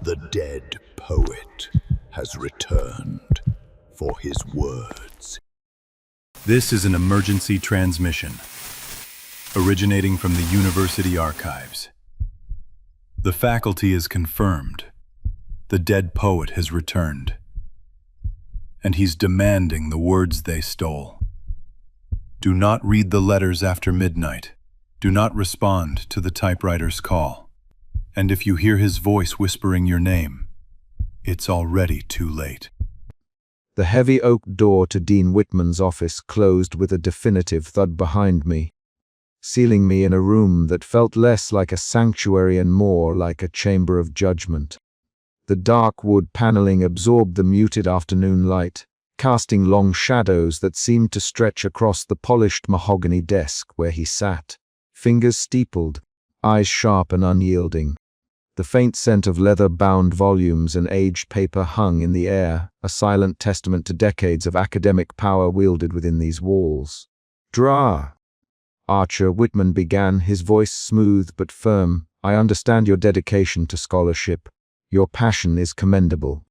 The dead poet has returned for his words. This is an emergency transmission, originating from the university archives. The faculty is confirmed. The dead poet has returned, and he's demanding the words they stole. Do not read the letters after midnight. Do not respond to the typewriter's call. And if you hear his voice whispering your name, it's already too late. The heavy oak door to Dean Whitman's office closed with a definitive thud behind me, sealing me in a room that felt less like a sanctuary and more like a chamber of judgment. The dark wood paneling absorbed the muted afternoon light, casting long shadows that seemed to stretch across the polished mahogany desk where he sat, fingers steepled, eyes sharp and unyielding. The faint scent of leather-bound volumes and aged paper hung in the air, a silent testament to decades of academic power wielded within these walls. "Dra," Archer Whitman began, his voice smooth but firm. "I understand your dedication to scholarship. Your passion is commendable.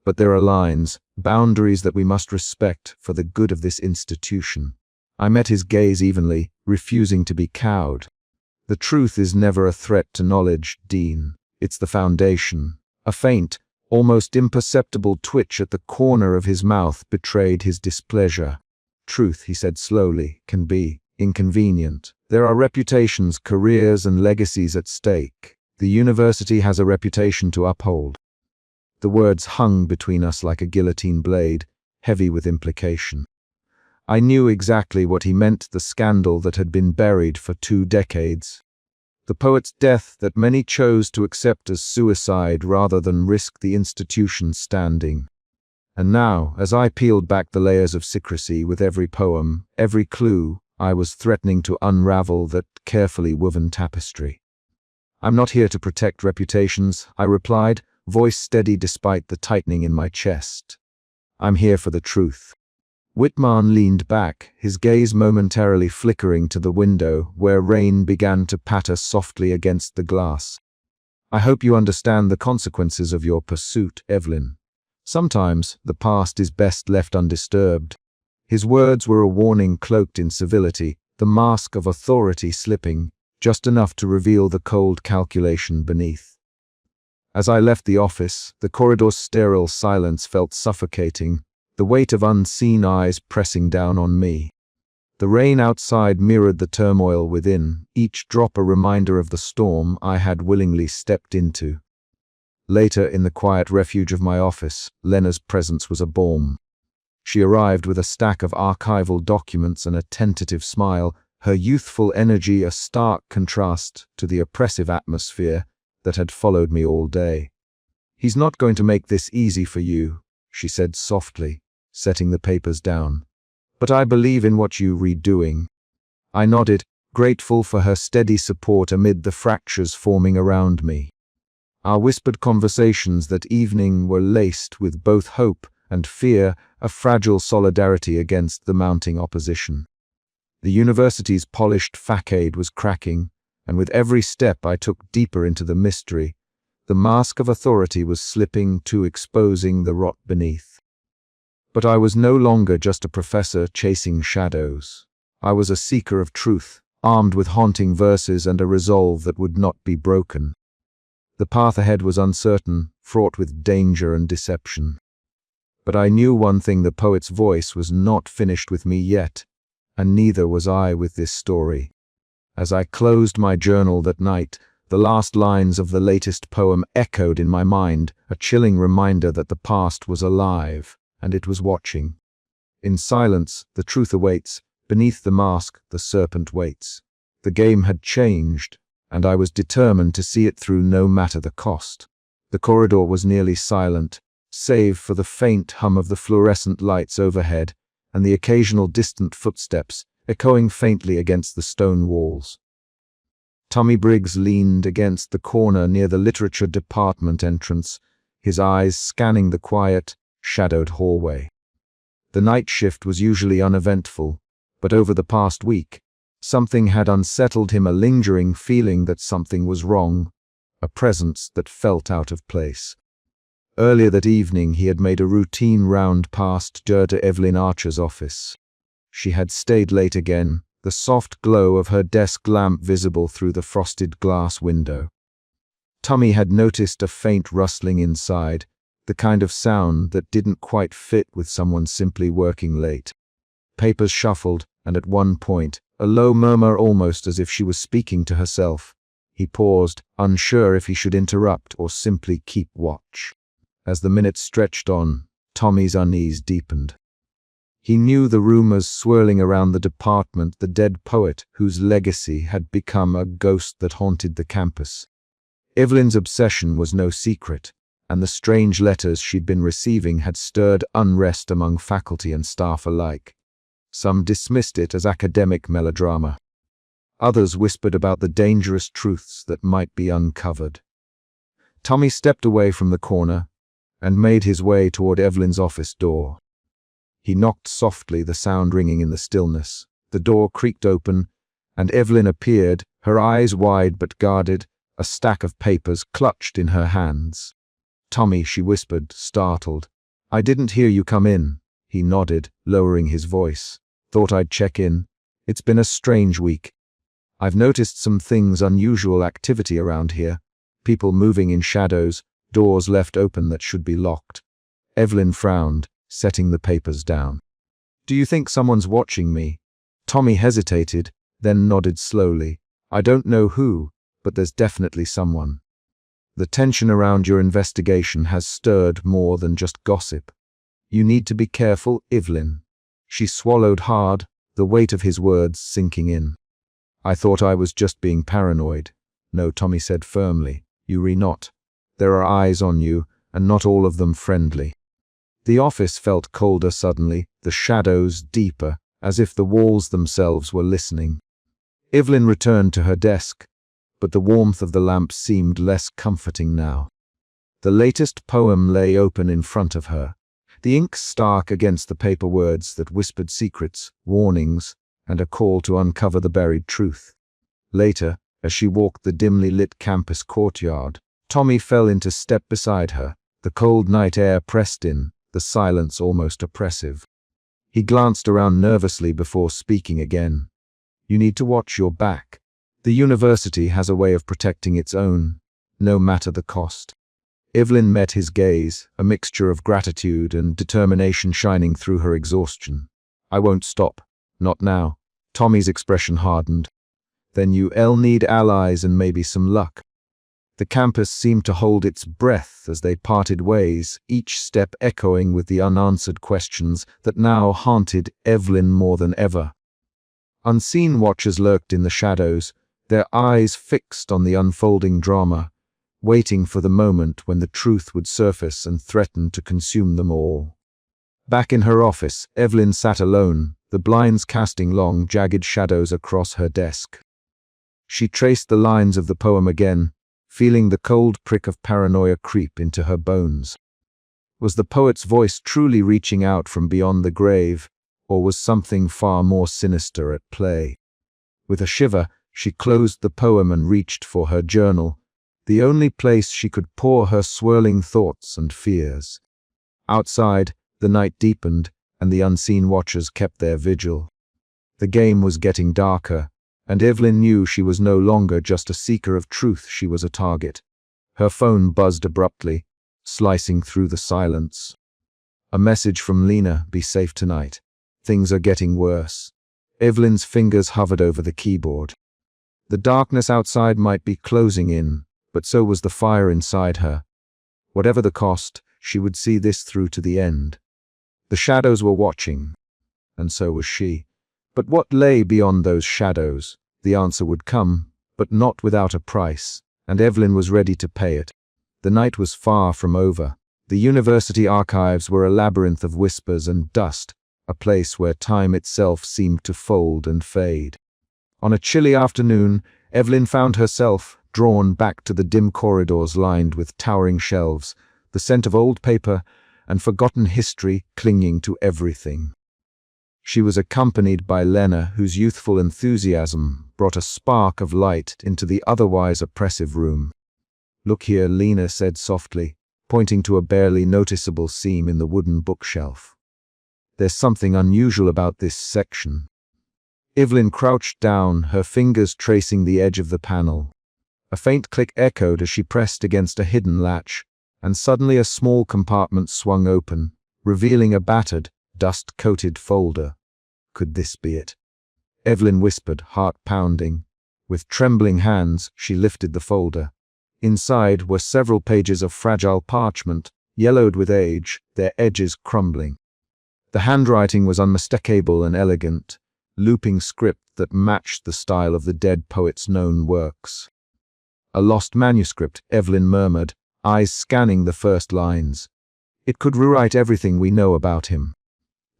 But there are lines, boundaries that we must respect for the good of this institution." I met his gaze evenly, refusing to be cowed. "The truth is never a threat to knowledge, Dean. It's the foundation." A faint, almost imperceptible twitch at the corner of his mouth betrayed his displeasure. "Truth," he said slowly, "can be inconvenient. There are reputations, careers, and legacies at stake. The university has a reputation to uphold." The words hung between us like a guillotine blade, heavy with implication. I knew exactly what he meant, the scandal that had been buried for 2 decades. The poet's death that many chose to accept as suicide rather than risk the institution's standing. And now, as I peeled back the layers of secrecy with every poem, every clue, I was threatening to unravel that carefully woven tapestry. "I'm not here to protect reputations," I replied, voice steady despite the tightening in my chest. "I'm here for the truth." Whitman leaned back, his gaze momentarily flickering to the window, where rain began to patter softly against the glass. "I hope you understand the consequences of your pursuit, Evelyn. Sometimes the past is best left undisturbed." His words were a warning cloaked in civility, the mask of authority slipping, just enough to reveal the cold calculation beneath. As I left the office, the corridor's sterile silence felt suffocating, the weight of unseen eyes pressing down on me. The rain outside mirrored the turmoil within, each drop a reminder of the storm I had willingly stepped into. Later, in the quiet refuge of my office, Lena's presence was a balm. She arrived with a stack of archival documents and a tentative smile, her youthful energy a stark contrast to the oppressive atmosphere that had followed me all day. "He's not going to make this easy for you," she said softly, setting the papers down. "But I believe in what you're redoing." I nodded, grateful for her steady support amid the fractures forming around me. Our whispered conversations that evening were laced with both hope and fear, a fragile solidarity against the mounting opposition. The university's polished facade was cracking, and with every step I took deeper into the mystery, the mask of authority was slipping to exposing the rot beneath. But I was no longer just a professor chasing shadows. I was a seeker of truth, armed with haunting verses and a resolve that would not be broken. The path ahead was uncertain, fraught with danger and deception. But I knew one thing: the poet's voice was not finished with me yet, and neither was I with this story. As I closed my journal that night, the last lines of the latest poem echoed in my mind, a chilling reminder that the past was alive, and it was watching. In silence, the truth awaits. Beneath the mask, the serpent waits. The game had changed, and I was determined to see it through no matter the cost. The corridor was nearly silent, save for the faint hum of the fluorescent lights overhead and the occasional distant footsteps echoing faintly against the stone walls. Tommy Briggs leaned against the corner near the literature department entrance, his eyes scanning the quiet, shadowed hallway. The night shift was usually uneventful, but over the past week, something had unsettled him, a lingering feeling that something was wrong, a presence that felt out of place. Earlier that evening, he had made a routine round past Gerda Evelyn Archer's office. She had stayed late again, the soft glow of her desk lamp visible through the frosted glass window. Tommy had noticed a faint rustling inside, the kind of sound that didn't quite fit with someone simply working late. Papers shuffled, and at one point, a low murmur almost as if she was speaking to herself. He paused, unsure if he should interrupt or simply keep watch. As the minutes stretched on, Tommy's unease deepened. He knew the rumors swirling around the department, the dead poet whose legacy had become a ghost that haunted the campus. Evelyn's obsession was no secret, and the strange letters she'd been receiving had stirred unrest among faculty and staff alike. Some dismissed it as academic melodrama. Others whispered about the dangerous truths that might be uncovered. Tommy stepped away from the corner and made his way toward Evelyn's office door. He knocked softly, the sound ringing in the stillness. The door creaked open, and Evelyn appeared, her eyes wide but guarded, a stack of papers clutched in her hands. "Tommy," she whispered, startled. "I didn't hear you come in." He nodded, lowering his voice. "Thought I'd check in. It's been a strange week. I've noticed some things, unusual activity around here. People moving in shadows, doors left open that should be locked." Evelyn frowned, setting the papers down. "Do you think someone's watching me?" Tommy hesitated, then nodded slowly. "I don't know who, but there's definitely someone. The tension around your investigation has stirred more than just gossip. You need to be careful, Evelyn." She swallowed hard, the weight of his words sinking in. "I thought I was just being paranoid." "No," Tommy said firmly. "You're not. There are eyes on you, and not all of them friendly." The office felt colder suddenly, the shadows deeper, as if the walls themselves were listening. Evelyn returned to her desk, but the warmth of the lamp seemed less comforting now. The latest poem lay open in front of her, the ink stark against the paper words that whispered secrets, warnings, and a call to uncover the buried truth. Later, as she walked the dimly lit campus courtyard, Tommy fell into step beside her. The cold night air pressed in, the silence almost oppressive. He glanced around nervously before speaking again. "You need to watch your back. The university has a way of protecting its own, no matter the cost." Evelyn met his gaze, a mixture of gratitude and determination shining through her exhaustion. "I won't stop. Not now." Tommy's expression hardened. "Then you'll need allies and maybe some luck." The campus seemed to hold its breath as they parted ways, each step echoing with the unanswered questions that now haunted Evelyn more than ever. Unseen watchers lurked in the shadows, their eyes fixed on the unfolding drama, waiting for the moment when the truth would surface and threaten to consume them all. Back in her office, Evelyn sat alone, the blinds casting long, jagged shadows across her desk. She traced the lines of the poem again, feeling the cold prick of paranoia creep into her bones. Was the poet's voice truly reaching out from beyond the grave, or was something far more sinister at play? With a shiver, she closed the poem and reached for her journal, the only place she could pour her swirling thoughts and fears. Outside, the night deepened, and the unseen watchers kept their vigil. The game was getting darker, and Evelyn knew she was no longer just a seeker of truth, she was a target. Her phone buzzed abruptly, slicing through the silence. A message from Lena: "Be safe tonight. Things are getting worse." Evelyn's fingers hovered over the keyboard. The darkness outside might be closing in, but so was the fire inside her. Whatever the cost, she would see this through to the end. The shadows were watching, and so was she. But what lay beyond those shadows? The answer would come, but not without a price, and Evelyn was ready to pay it. The night was far from over. The university archives were a labyrinth of whispers and dust, a place where time itself seemed to fold and fade. On a chilly afternoon, Evelyn found herself drawn back to the dim corridors lined with towering shelves, the scent of old paper and forgotten history clinging to everything. She was accompanied by Lena, whose youthful enthusiasm brought a spark of light into the otherwise oppressive room. Look here, Lena said softly, pointing to a barely noticeable seam in the wooden bookshelf. There's something unusual about this section. Evelyn crouched down, her fingers tracing the edge of the panel. A faint click echoed as she pressed against a hidden latch, and suddenly a small compartment swung open, revealing a battered, dust-coated folder. Could this be it? Evelyn whispered, heart pounding. With trembling hands, she lifted the folder. Inside were several pages of fragile parchment, yellowed with age, their edges crumbling. The handwriting was unmistakable and elegant, looping script that matched the style of the dead poet's known works. A lost manuscript, Evelyn murmured, eyes scanning the first lines. It could rewrite everything we know about him.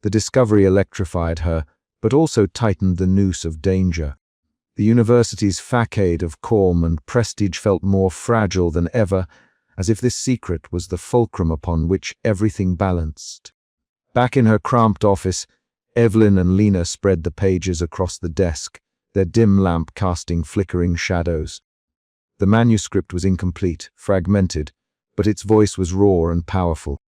The discovery electrified her, but also tightened the noose of danger. The university's facade of calm and prestige felt more fragile than ever, as if this secret was the fulcrum upon which everything balanced. Back in her cramped office, Evelyn and Lena spread the pages across the desk, their dim lamp casting flickering shadows. The manuscript was incomplete, fragmented, but its voice was raw and powerful.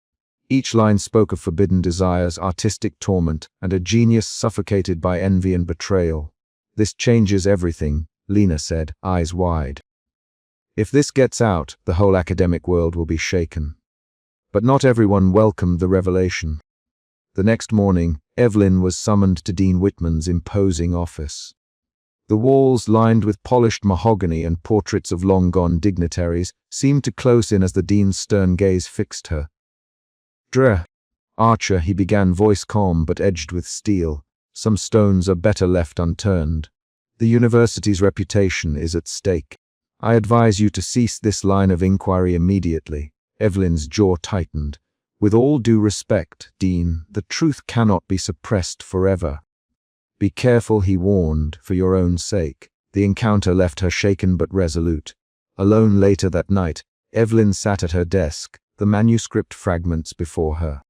Each line spoke of forbidden desires, artistic torment, and a genius suffocated by envy and betrayal. This changes everything, Lena said, eyes wide. If this gets out, the whole academic world will be shaken. But not everyone welcomed the revelation. The next morning, Evelyn was summoned to Dean Whitman's imposing office. The walls, lined with polished mahogany and portraits of long-gone dignitaries, seemed to close in as the dean's stern gaze fixed her. "Dre, Archer," he began, voice calm but edged with steel. "Some stones are better left unturned. The university's reputation is at stake. I advise you to cease this line of inquiry immediately." Evelyn's jaw tightened. "With all due respect, Dean, the truth cannot be suppressed forever." "Be careful," he warned, "for your own sake." The encounter left her shaken but resolute. Alone later that night, Evelyn sat at her desk, the manuscript fragments before her.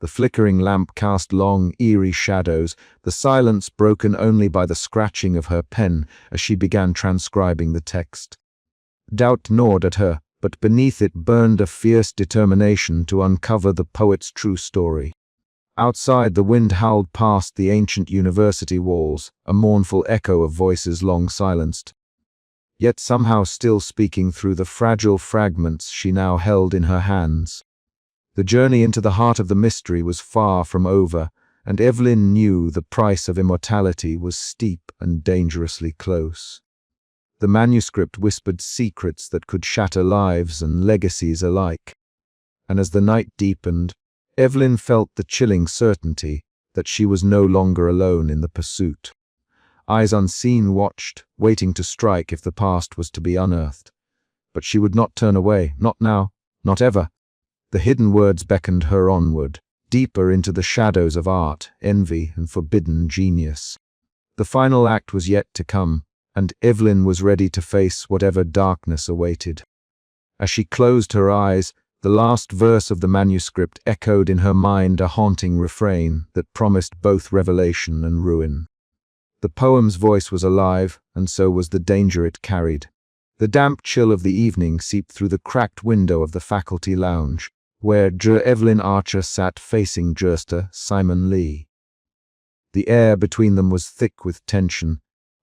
The flickering lamp cast long, eerie shadows, the silence broken only by the scratching of her pen as she began transcribing the text. Doubt gnawed at her, but beneath it burned a fierce determination to uncover the poet's true story. Outside, the wind howled past the ancient university walls, a mournful echo of voices long silenced, yet somehow still speaking through the fragile fragments she now held in her hands. The journey into the heart of the mystery was far from over, and Evelyn knew the price of immortality was steep and dangerously close. The manuscript whispered secrets that could shatter lives and legacies alike. And as the night deepened, Evelyn felt the chilling certainty that she was no longer alone in the pursuit. Eyes unseen watched, waiting to strike if the past was to be unearthed. But she would not turn away, not now, not ever. The hidden words beckoned her onward, deeper into the shadows of art, envy, and forbidden genius. The final act was yet to come, and Evelyn was ready to face whatever darkness awaited. As she closed her eyes, the last verse of the manuscript echoed in her mind, a haunting refrain that promised both revelation and ruin. The poem's voice was alive, and so was the danger it carried. The damp chill of the evening seeped through the cracked window of the faculty lounge, where Evelyn Archer sat facing Simon Lee. The air between them was thick with tension,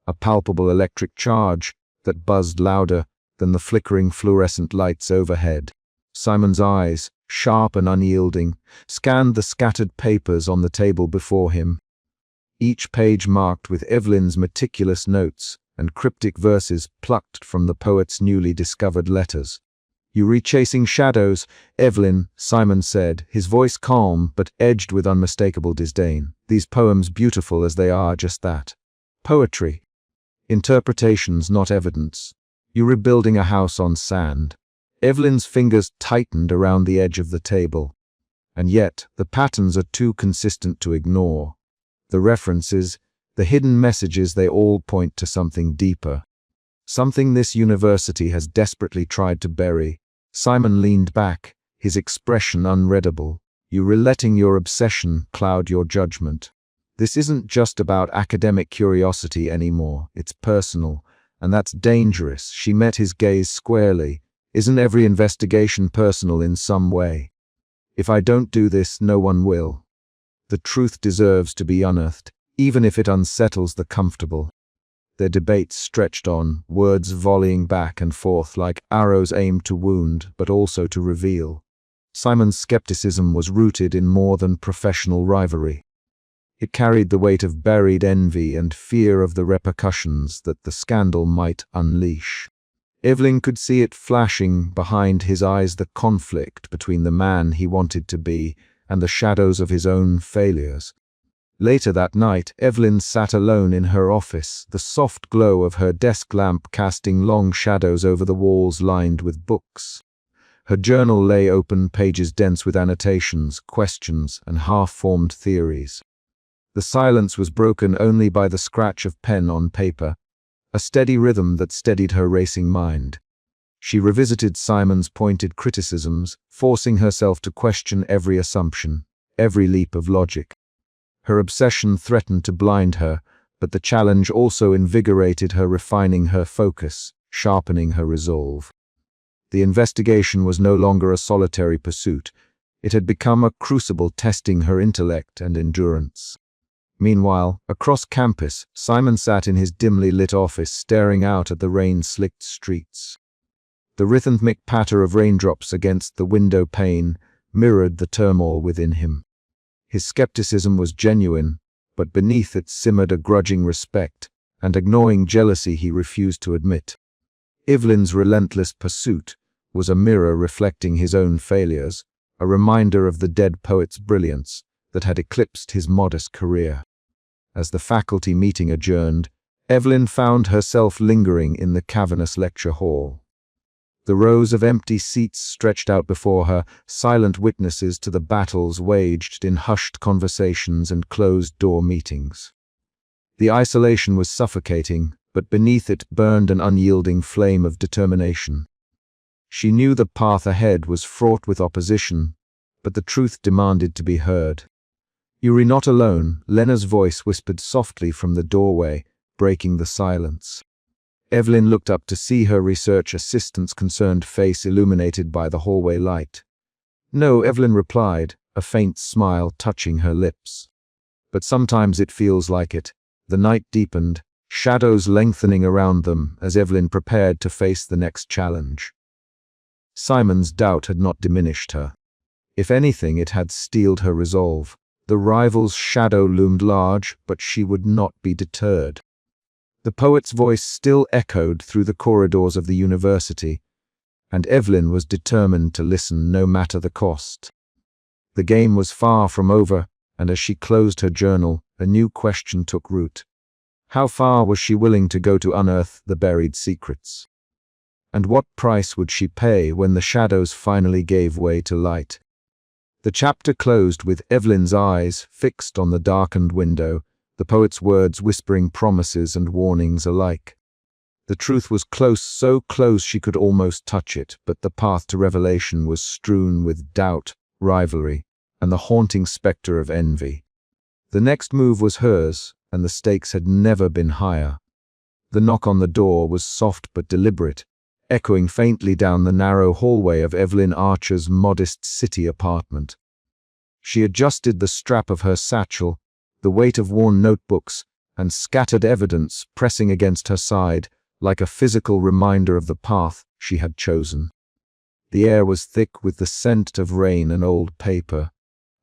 a palpable electric charge that buzzed louder than the flickering fluorescent lights overhead. Simon's eyes, sharp and unyielding, scanned the scattered papers on the table before him, each page marked with Evelyn's meticulous notes and cryptic verses plucked from the poet's newly discovered letters. "You rechasing shadows, Evelyn," Simon said, his voice calm but edged with unmistakable disdain. "These poems, beautiful as they are, just that. Poetry. Interpretations, not evidence. You rebuilding a house on sand." Evelyn's fingers tightened around the edge of the table. And yet, the patterns are too consistent to ignore. The references, the hidden messages, they all point to something deeper. Something this university has desperately tried to bury. Simon leaned back, his expression unreadable. "You're letting your obsession cloud your judgment. This isn't just about academic curiosity anymore, it's personal, and that's dangerous." She met his gaze squarely, Isn't every investigation personal in some way? If I don't do this, no one will. The truth deserves to be unearthed, even if it unsettles the comfortable. Their debate stretched on, words volleying back and forth like arrows aimed to wound, but also to reveal. Simon's skepticism was rooted in more than professional rivalry. It carried the weight of buried envy and fear of the repercussions that the scandal might unleash. Evelyn could see it flashing behind his eyes, the conflict between the man he wanted to be and the shadows of his own failures. Later that night, Evelyn sat alone in her office, the soft glow of her desk lamp casting long shadows over the walls lined with books. Her journal lay open, pages dense with annotations, questions, and half-formed theories. The silence was broken only by the scratch of pen on paper, a steady rhythm that steadied her racing mind. She revisited Simon's pointed criticisms, forcing herself to question every assumption, every leap of logic. Her obsession threatened to blind her, but the challenge also invigorated her, refining her focus, sharpening her resolve. The investigation was no longer a solitary pursuit. It had become a crucible testing her intellect and endurance. Meanwhile, across campus, Simon sat in his dimly lit office, staring out at the rain-slicked streets. The rhythmic patter of raindrops against the window pane mirrored the turmoil within him. His skepticism was genuine, but beneath it simmered a grudging respect and a gnawing jealousy he refused to admit. Evelyn's relentless pursuit was a mirror reflecting his own failures, a reminder of the dead poet's brilliance that had eclipsed his modest career. As the faculty meeting adjourned, Evelyn found herself lingering in the cavernous lecture hall. The rows of empty seats stretched out before her, silent witnesses to the battles waged in hushed conversations and closed-door meetings. The isolation was suffocating, but beneath it burned an unyielding flame of determination. She knew the path ahead was fraught with opposition, but the truth demanded to be heard. "You're not alone," Lena's voice whispered softly from the doorway, breaking the silence. Evelyn looked up to see her research assistant's concerned face illuminated by the hallway light. "No," Evelyn replied, a faint smile touching her lips. "But sometimes it feels like it." The night deepened, shadows lengthening around them as Evelyn prepared to face the next challenge. Simon's doubt had not diminished her. If anything, it had steeled her resolve. The rival's shadow loomed large, but she would not be deterred. The poet's voice still echoed through the corridors of the university, and Evelyn was determined to listen no matter the cost. The game was far from over, and as she closed her journal, a new question took root. How far was she willing to go to unearth the buried secrets? And what price would she pay when the shadows finally gave way to light? The chapter closed with Evelyn's eyes fixed on the darkened window, the poet's words whispering promises and warnings alike. The truth was close, so close she could almost touch it, but the path to revelation was strewn with doubt, rivalry, and the haunting specter of envy. The next move was hers, and the stakes had never been higher. The knock on the door was soft but deliberate, echoing faintly down the narrow hallway of Evelyn Archer's modest city apartment. She adjusted the strap of her satchel, the weight of worn notebooks and scattered evidence pressing against her side like a physical reminder of the path she had chosen. The air was thick with the scent of rain and old paper,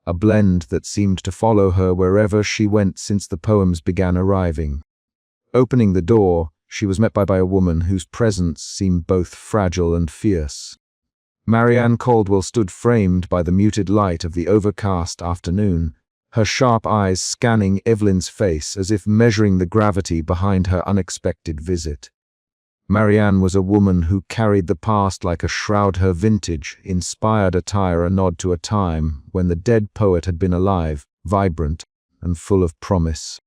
a blend that seemed to follow her wherever she went since the poems began arriving. Opening the door, she was met by a woman whose presence seemed both fragile and fierce. Marianne Caldwell stood framed by the muted light of the overcast afternoon, her sharp eyes scanning Evelyn's face as if measuring the gravity behind her unexpected visit. Marianne was a woman who carried the past like a shroud, her vintage, inspired attire a nod to a time when the dead poet had been alive, vibrant, and full of promise.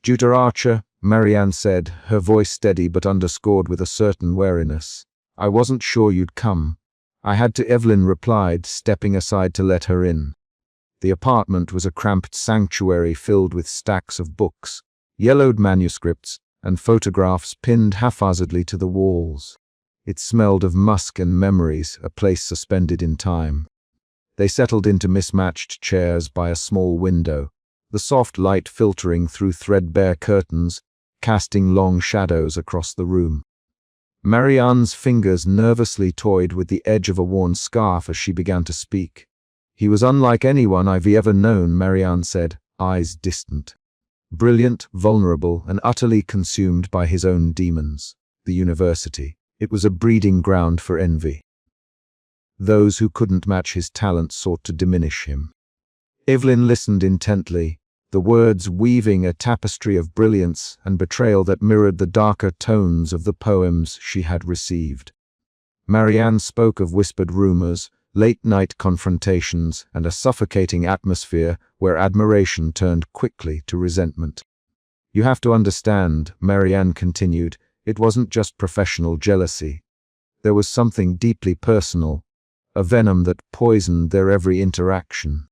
"Jutta Archer," Marianne said, her voice steady but underscored with a certain wariness. "I wasn't sure you'd come." "I had to," Evelyn replied, stepping aside to let her in. The apartment was a cramped sanctuary filled with stacks of books, yellowed manuscripts, and photographs pinned haphazardly to the walls. It smelled of musk and memories, a place suspended in time. They settled into mismatched chairs by a small window, the soft light filtering through threadbare curtains, casting long shadows across the room. Marianne's fingers nervously toyed with the edge of a worn scarf as she began to speak. "He was unlike anyone I've ever known," Marianne said, eyes distant. "Brilliant, vulnerable, and utterly consumed by his own demons. The university. It was a breeding ground for envy. Those who couldn't match his talent sought to diminish him." Evelyn listened intently, the words weaving a tapestry of brilliance and betrayal that mirrored the darker tones of the poems she had received. Marianne spoke of whispered rumors, late-night confrontations, and a suffocating atmosphere where admiration turned quickly to resentment. "You have to understand," Marianne continued, "it wasn't just professional jealousy. There was something deeply personal, a venom that poisoned their every interaction."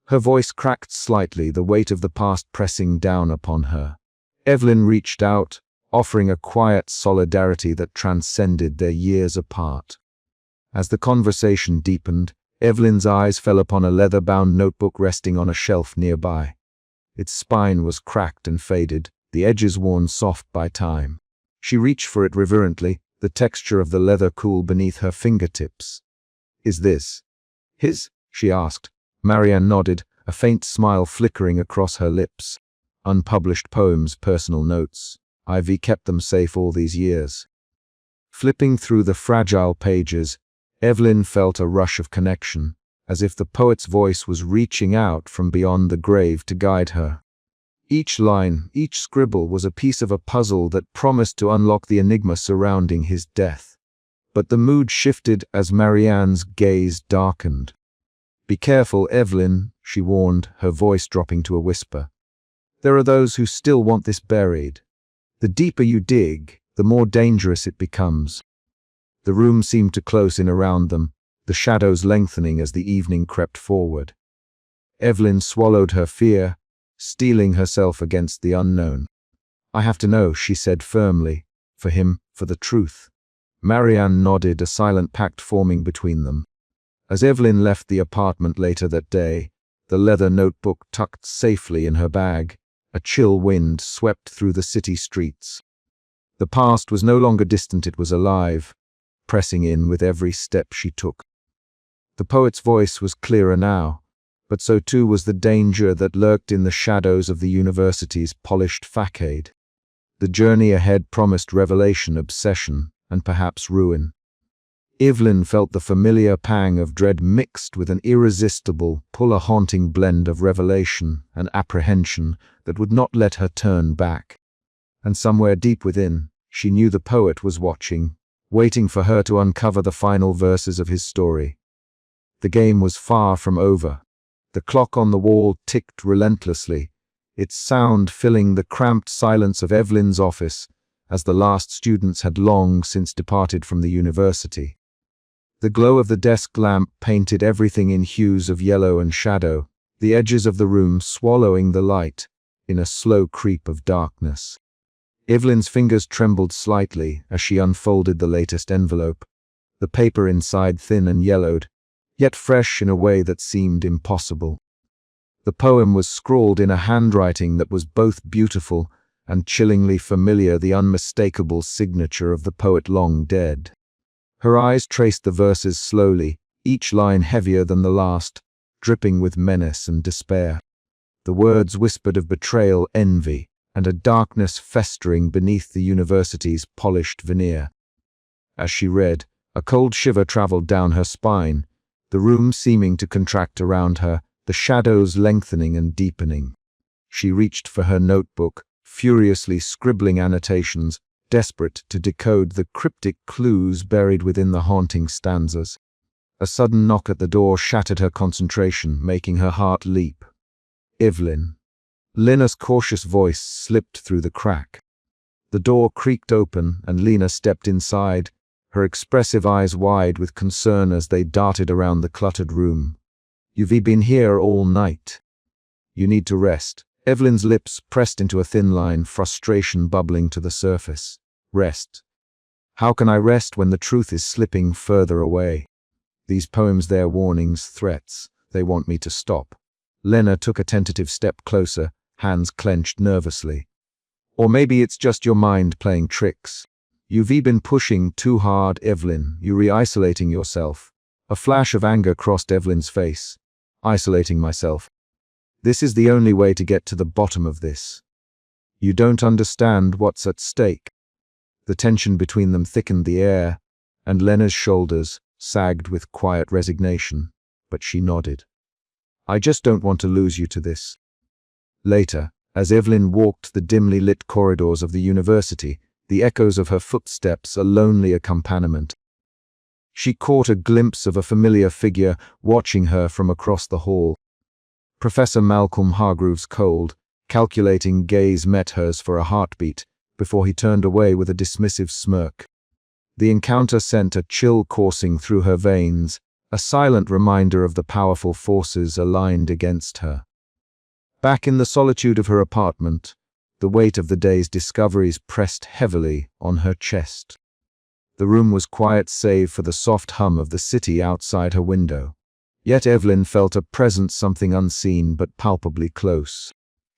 Her voice cracked slightly, the weight of the past pressing down upon her. Evelyn reached out, offering a quiet solidarity that transcended their years apart. As the conversation deepened, Evelyn's eyes fell upon a leather-bound notebook resting on a shelf nearby. Its spine was cracked and faded, the edges worn soft by time. She reached for it reverently, the texture of the leather cool beneath her fingertips. "Is this his?" she asked. Marianne nodded, a faint smile flickering across her lips. "Unpublished poems, personal notes. I've kept them safe all these years." Flipping through the fragile pages, Evelyn felt a rush of connection, as if the poet's voice was reaching out from beyond the grave to guide her. Each line, each scribble was a piece of a puzzle that promised to unlock the enigma surrounding his death. But the mood shifted as Marianne's gaze darkened. "Be careful, Evelyn," she warned, her voice dropping to a whisper. "There are those who still want this buried. The deeper you dig, the more dangerous it becomes." The room seemed to close in around them, the shadows lengthening as the evening crept forward. Evelyn swallowed her fear, steeling herself against the unknown. "I have to know," she said firmly, "for him, for the truth." Marianne nodded, a silent pact forming between them. As Evelyn left the apartment later that day, the leather notebook tucked safely in her bag, a chill wind swept through the city streets. The past was no longer distant, it was alive, pressing in with every step she took. The poet's voice was clearer now, but so too was the danger that lurked in the shadows of the university's polished facade. The journey ahead promised revelation, obsession, and perhaps ruin. Evelyn felt the familiar pang of dread mixed with an irresistible, pull-a-haunting blend of revelation and apprehension that would not let her turn back. And somewhere deep within, she knew the poet was watching, waiting for her to uncover the final verses of his story. The game was far from over. The clock on the wall ticked relentlessly, its sound filling the cramped silence of Evelyn's office as the last students had long since departed from the university. The glow of the desk lamp painted everything in hues of yellow and shadow, the edges of the room swallowing the light in a slow creep of darkness. Evelyn's fingers trembled slightly as she unfolded the latest envelope, the paper inside thin and yellowed, yet fresh in a way that seemed impossible. The poem was scrawled in a handwriting that was both beautiful and chillingly familiar, the unmistakable signature of the poet long dead. Her eyes traced the verses slowly, each line heavier than the last, dripping with menace and despair. The words whispered of betrayal, envy, and a darkness festering beneath the university's polished veneer. As she read, a cold shiver traveled down her spine, the room seeming to contract around her, the shadows lengthening and deepening. She reached for her notebook, furiously scribbling annotations, desperate to decode the cryptic clues buried within the haunting stanzas. A sudden knock at the door shattered her concentration, making her heart leap. "Evelyn." Lena's cautious voice slipped through the crack. The door creaked open and Lena stepped inside, her expressive eyes wide with concern as they darted around the cluttered room. "You've been here all night. You need to rest." Evelyn's lips pressed into a thin line, frustration bubbling to the surface. "Rest. How can I rest when the truth is slipping further away? These poems, they're warnings, threats. They want me to stop. Lena took a tentative step closer, hands clenched nervously. Or maybe it's just your mind playing tricks. You've been pushing too hard, Evelyn. You're re-isolating yourself. A flash of anger crossed Evelyn's face. Isolating myself. This is the only way to get to the bottom of this. You don't understand what's at stake. The tension between them thickened the air, and Lena's shoulders sagged with quiet resignation, but she nodded. I just don't want to lose you to this. Later, as Evelyn walked the dimly lit corridors of the university, the echoes of her footsteps a lonely accompaniment. She caught a glimpse of a familiar figure watching her from across the hall. Professor Malcolm Hargreaves' cold, calculating gaze met hers for a heartbeat before he turned away with a dismissive smirk. The encounter sent a chill coursing through her veins, a silent reminder of the powerful forces aligned against her. Back in the solitude of her apartment, the weight of the day's discoveries pressed heavily on her chest. The room was quiet save for the soft hum of the city outside her window. Yet Evelyn felt a presence, something unseen but palpably close.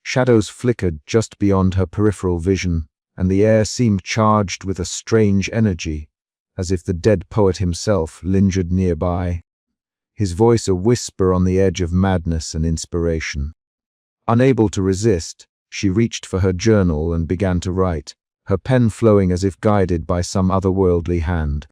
Shadows flickered just beyond her peripheral vision, and the air seemed charged with a strange energy, as if the dead poet himself lingered nearby, his voice a whisper on the edge of madness and inspiration. Unable to resist, she reached for her journal and began to write, her pen flowing as if guided by some otherworldly hand.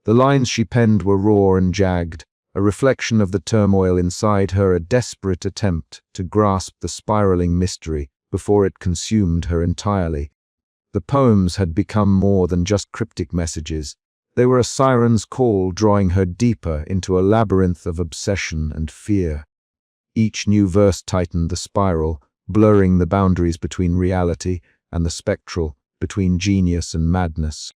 The lines she penned were raw and jagged, a reflection of the turmoil inside her, a desperate attempt to grasp the spiraling mystery before it consumed her entirely. The poems had become more than just cryptic messages. They were a siren's call drawing her deeper into a labyrinth of obsession and fear. Each new verse tightened the spiral, blurring the boundaries between reality and the spectral, between genius and madness.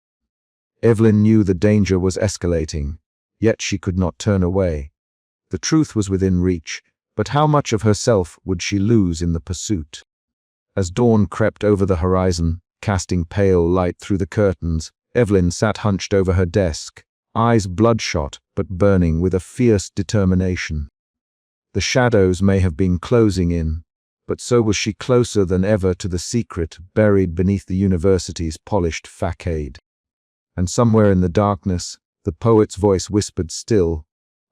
Evelyn knew the danger was escalating, yet she could not turn away. The truth was within reach, but how much of herself would she lose in the pursuit? As dawn crept over the horizon, casting pale light through the curtains, Evelyn sat hunched over her desk, eyes bloodshot but burning with a fierce determination. The shadows may have been closing in, but so was she, closer than ever to the secret buried beneath the university's polished facade. And somewhere in the darkness, the poet's voice whispered still,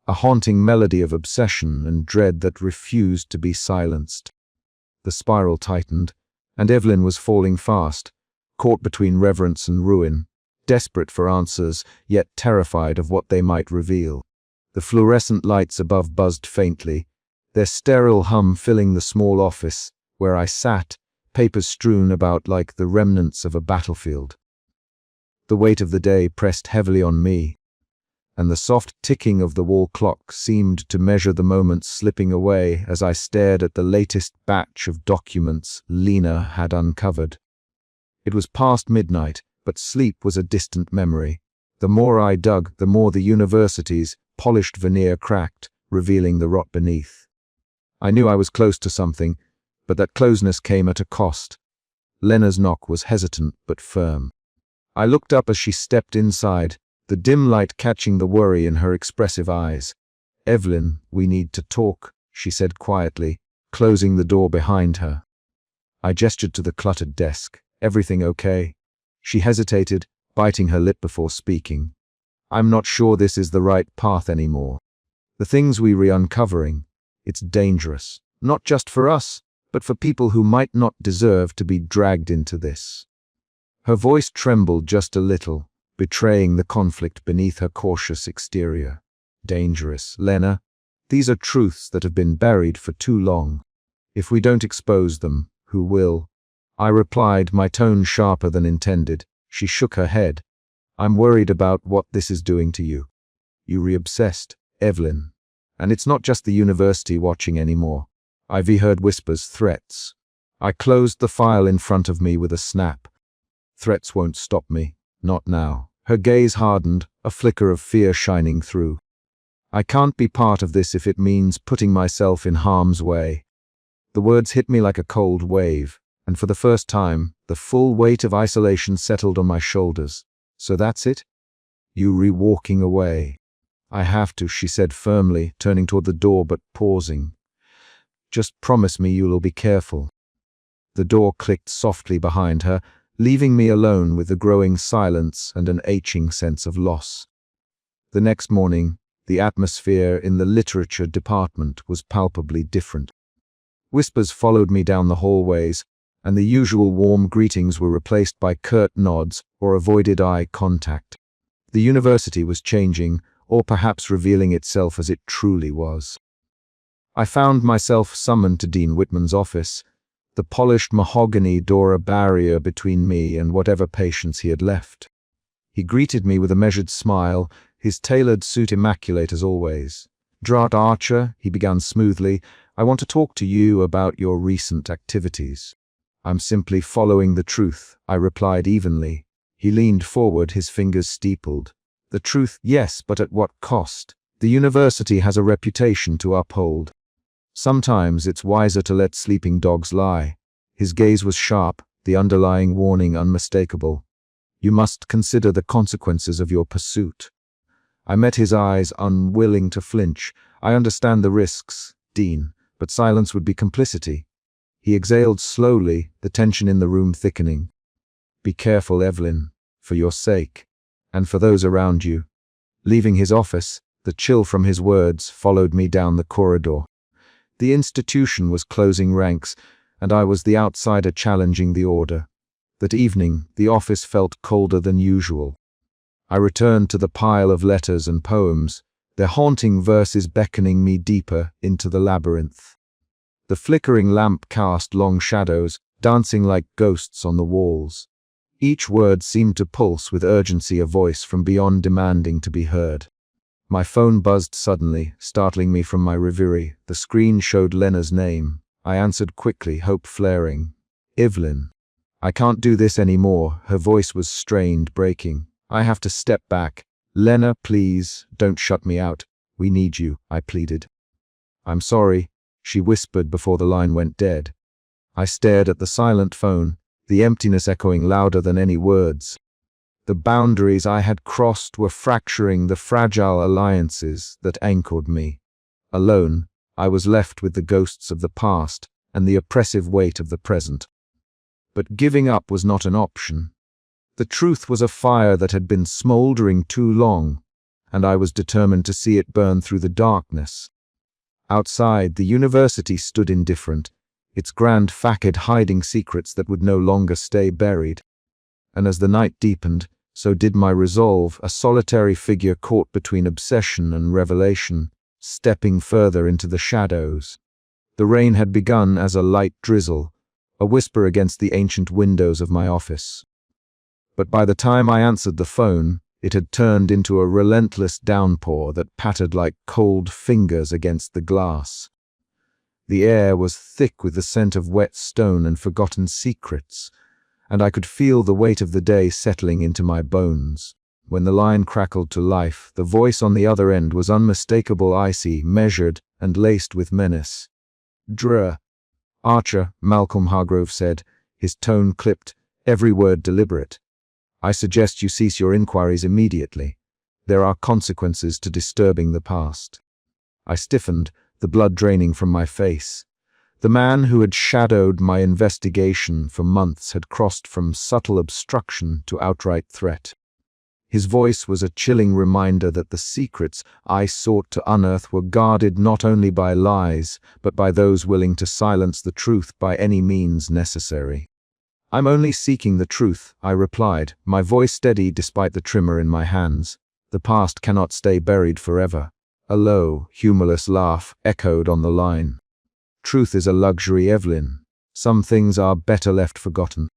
a haunting melody of obsession and dread that refused to be silenced. The spiral tightened, and Evelyn was falling fast, caught between reverence and ruin, desperate for answers, yet terrified of what they might reveal. The fluorescent lights above buzzed faintly, their sterile hum filling the small office where I sat, papers strewn about like the remnants of a battlefield. The weight of the day pressed heavily on me, and the soft ticking of the wall clock seemed to measure the moments slipping away as I stared at the latest batch of documents Lena had uncovered. It was past midnight, but sleep was a distant memory. The more I dug, the more the university's polished veneer cracked, revealing the rot beneath. I knew I was close to something, but that closeness came at a cost. Lena's knock was hesitant but firm. I looked up as she stepped inside, the dim light catching the worry in her expressive eyes. "Evelyn, we need to talk," she said quietly, closing the door behind her. I gestured to the cluttered desk. "Everything okay?" She hesitated, biting her lip before speaking. "I'm not sure this is the right path anymore. The things we're uncovering, it's dangerous, not just for us, but for people who might not deserve to be dragged into this." Her voice trembled just a little, betraying the conflict beneath her cautious exterior. "Dangerous, Lena. These are truths that have been buried for too long. If we don't expose them, who will?" I replied, my tone sharper than intended. She shook her head. "I'm worried about what this is doing to you. You re-obsessed, Evelyn. And it's not just the university watching anymore." I've heard whispers, threats. I closed the file in front of me with a snap. "Threats won't stop me. Not now." Her gaze hardened, a flicker of fear shining through. "I can't be part of this if it means putting myself in harm's way." The words hit me like a cold wave, and for the first time, the full weight of isolation settled on my shoulders. So that's it? You re-walking away. I have to, she said firmly, turning toward the door but pausing. Just promise me you'll be careful. The door clicked softly behind her, leaving me alone with the growing silence and an aching sense of loss. The next morning, the atmosphere in the literature department was palpably different. Whispers followed me down the hallways, and the usual warm greetings were replaced by curt nods or avoided eye contact. The university was changing, or perhaps revealing itself as it truly was. I found myself summoned to Dean Whitman's office, the polished mahogany door a barrier between me and whatever patients he had left. He greeted me with a measured smile, his tailored suit immaculate as always. "Drat Archer," he began smoothly, "I want to talk to you about your recent activities." "I'm simply following the truth," I replied evenly. He leaned forward, his fingers steepled. "The truth, yes, but at what cost? The university has a reputation to uphold. Sometimes it's wiser to let sleeping dogs lie." His gaze was sharp, the underlying warning unmistakable. "You must consider the consequences of your pursuit." I met his eyes, unwilling to flinch. "I understand the risks, Dean, but silence would be complicity." He exhaled slowly, the tension in the room thickening. "Be careful, Evelyn, for your sake, and for those around you." Leaving his office, the chill from his words followed me down the corridor. The institution was closing ranks, and I was the outsider challenging the order. That evening, the office felt colder than usual. I returned to the pile of letters and poems, their haunting verses beckoning me deeper into the labyrinth. The flickering lamp cast long shadows, dancing like ghosts on the walls. Each word seemed to pulse with urgency, a voice from beyond demanding to be heard. My phone buzzed suddenly, startling me from my reverie. The screen showed Lena's name. I answered quickly, hope flaring. "Evelyn, I can't do this anymore." Her voice was strained, breaking. "I have to step back. Lena, please, don't shut me out. We need you," I pleaded. "I'm sorry," she whispered before the line went dead. I stared at the silent phone, the emptiness echoing louder than any words. The boundaries I had crossed were fracturing the fragile alliances that anchored me. Alone, I was left with the ghosts of the past and the oppressive weight of the present. But giving up was not an option. The truth was a fire that had been smoldering too long, and I was determined to see it burn through the darkness. Outside, the university stood indifferent, its grand facade hiding secrets that would no longer stay buried. And as the night deepened, so did my resolve, a solitary figure caught between obsession and revelation, stepping further into the shadows. The rain had begun as a light drizzle, a whisper against the ancient windows of my office. But by the time I answered the phone, it had turned into a relentless downpour that pattered like cold fingers against the glass. The air was thick with the scent of wet stone and forgotten secrets, and I could feel the weight of the day settling into my bones. When the line crackled to life, the voice on the other end was unmistakable, icy, measured, and laced with menace. "Dr. Archer," Malcolm Hargrove said, his tone clipped, every word deliberate. "I suggest you cease your inquiries immediately. There are consequences to disturbing the past." I stiffened, the blood draining from my face. The man who had shadowed my investigation for months had crossed from subtle obstruction to outright threat. His voice was a chilling reminder that the secrets I sought to unearth were guarded not only by lies, but by those willing to silence the truth by any means necessary. "I'm only seeking the truth," I replied, my voice steady despite the tremor in my hands. "The past cannot stay buried forever." A low, humorless laugh echoed on the line. "Truth is a luxury, Evelyn. Some things are better left forgotten."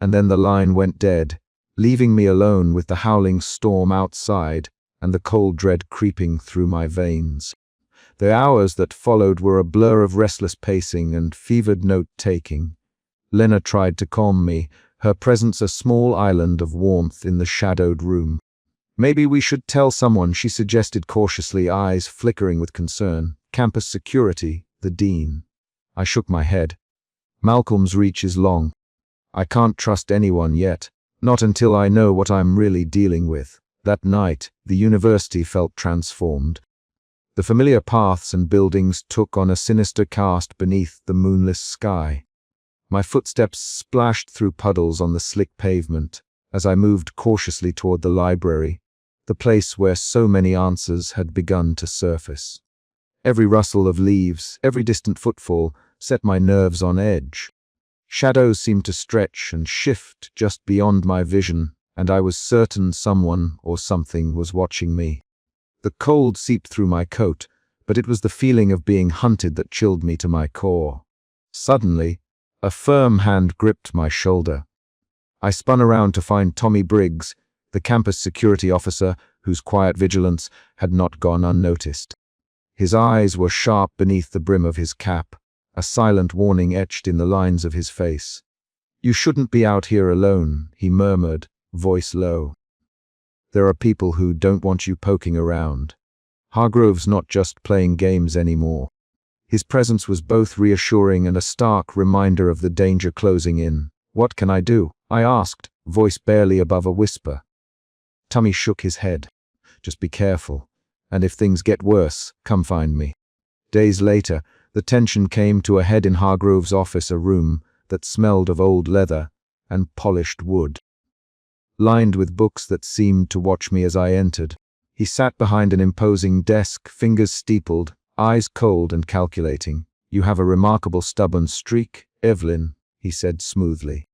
And then the line went dead, leaving me alone with the howling storm outside and the cold dread creeping through my veins. The hours that followed were a blur of restless pacing and fevered note-taking. Lena tried to calm me, her presence a small island of warmth in the shadowed room. "Maybe we should tell someone," she suggested cautiously, eyes flickering with concern. "Campus security, the dean." I shook my head. "Malcolm's reach is long. I can't trust anyone yet. Not until I know what I'm really dealing with. That night, the university felt transformed. The familiar paths and buildings took on a sinister cast beneath the moonless sky. My footsteps splashed through puddles on the slick pavement as I moved cautiously toward the library, the place where so many answers had begun to surface. Every rustle of leaves, every distant footfall set my nerves on edge. Shadows seemed to stretch and shift just beyond my vision, and I was certain someone or something was watching me. The cold seeped through my coat, but it was the feeling of being hunted that chilled me to my core. Suddenly, a firm hand gripped my shoulder. I spun around to find Tommy Briggs, the campus security officer whose quiet vigilance had not gone unnoticed. His eyes were sharp beneath the brim of his cap, a silent warning etched in the lines of his face. "You shouldn't be out here alone," he murmured, voice low. "There are people who don't want you poking around. Hargrove's not just playing games anymore." His presence was both reassuring and a stark reminder of the danger closing in. "What can I do?" I asked, voice barely above a whisper. Tommy shook his head. "Just be careful, and if things get worse, come find me." Days later, the tension came to a head in Hargrove's office, a room that smelled of old leather and polished wood, lined with books that seemed to watch me as I entered. He sat behind an imposing desk, fingers steepled, eyes cold and calculating. "You have a remarkable stubborn streak, Evelyn," he said smoothly.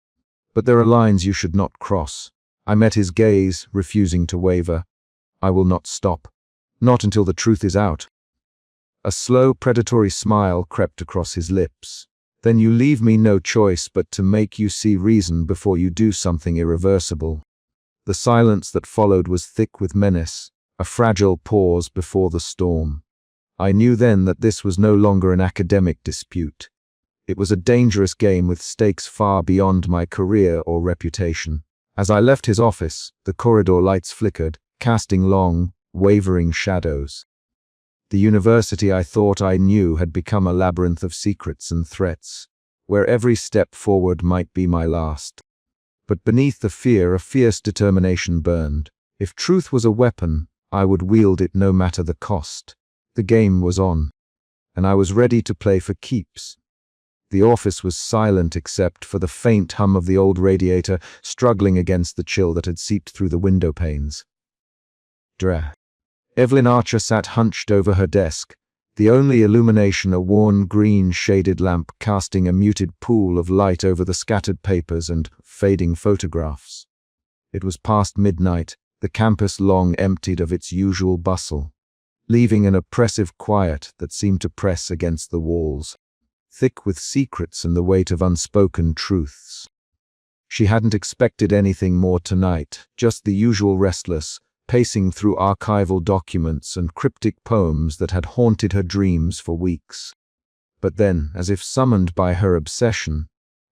"But there are lines you should not cross." I met his gaze, refusing to waver. "I will not stop. Not until the truth is out." A slow, predatory smile crept across his lips. "Then you leave me no choice but to make you see reason before you do something irreversible." The silence that followed was thick with menace, a fragile pause before the storm. I knew then that this was no longer an academic dispute. It was a dangerous game with stakes far beyond my career or reputation. As I left his office, the corridor lights flickered, casting long, wavering shadows. The university I thought I knew had become a labyrinth of secrets and threats, where every step forward might be my last. But beneath the fear, a fierce determination burned. If truth was a weapon, I would wield it no matter the cost. The game was on, and I was ready to play for keeps. The office was silent except for the faint hum of the old radiator struggling against the chill that had seeped through the window panes. Evelyn Archer sat hunched over her desk, the only illumination a worn green-shaded lamp casting a muted pool of light over the scattered papers and fading photographs. It was past midnight, the campus long emptied of its usual bustle, leaving an oppressive quiet that seemed to press against the walls, thick with secrets and the weight of unspoken truths. She hadn't expected anything more tonight, just the usual restless, pacing through archival documents and cryptic poems that had haunted her dreams for weeks. But then, as if summoned by her obsession,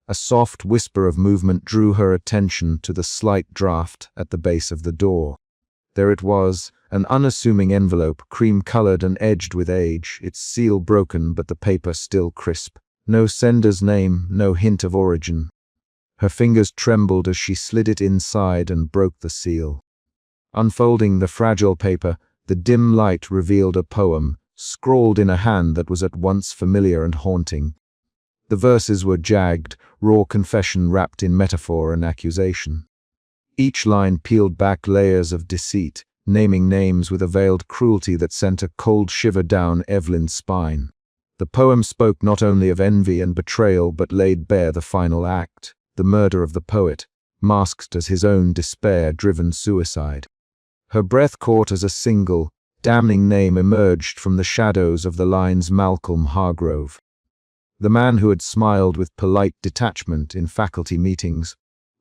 a soft whisper of movement drew her attention to the slight draft at the base of the door. There it was, an unassuming envelope, cream-colored and edged with age, its seal broken but the paper still crisp. No sender's name, no hint of origin. Her fingers trembled as she slid it inside and broke the seal. Unfolding the fragile paper, the dim light revealed a poem, scrawled in a hand that was at once familiar and haunting. The verses were jagged, raw confession wrapped in metaphor and accusation. Each line peeled back layers of deceit, naming names with a veiled cruelty that sent a cold shiver down Evelyn's spine. The poem spoke not only of envy and betrayal but laid bare the final act, the murder of the poet, masked as his own despair-driven suicide. Her breath caught as a single, damning name emerged from the shadows of the lines: Malcolm Hargrove. The man who had smiled with polite detachment in faculty meetings,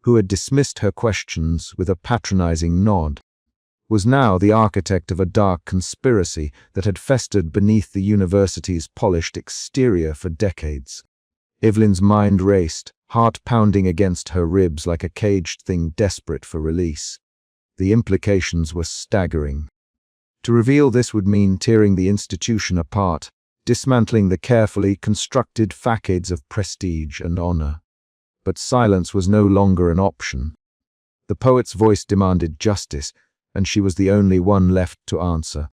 who had dismissed her questions with a patronizing nod, was now the architect of a dark conspiracy that had festered beneath the university's polished exterior for decades. Evelyn's mind raced, heart pounding against her ribs like a caged thing desperate for release. The implications were staggering. To reveal this would mean tearing the institution apart, dismantling the carefully constructed facades of prestige and honor. But silence was no longer an option. The poet's voice demanded justice, and she was the only one left to answer.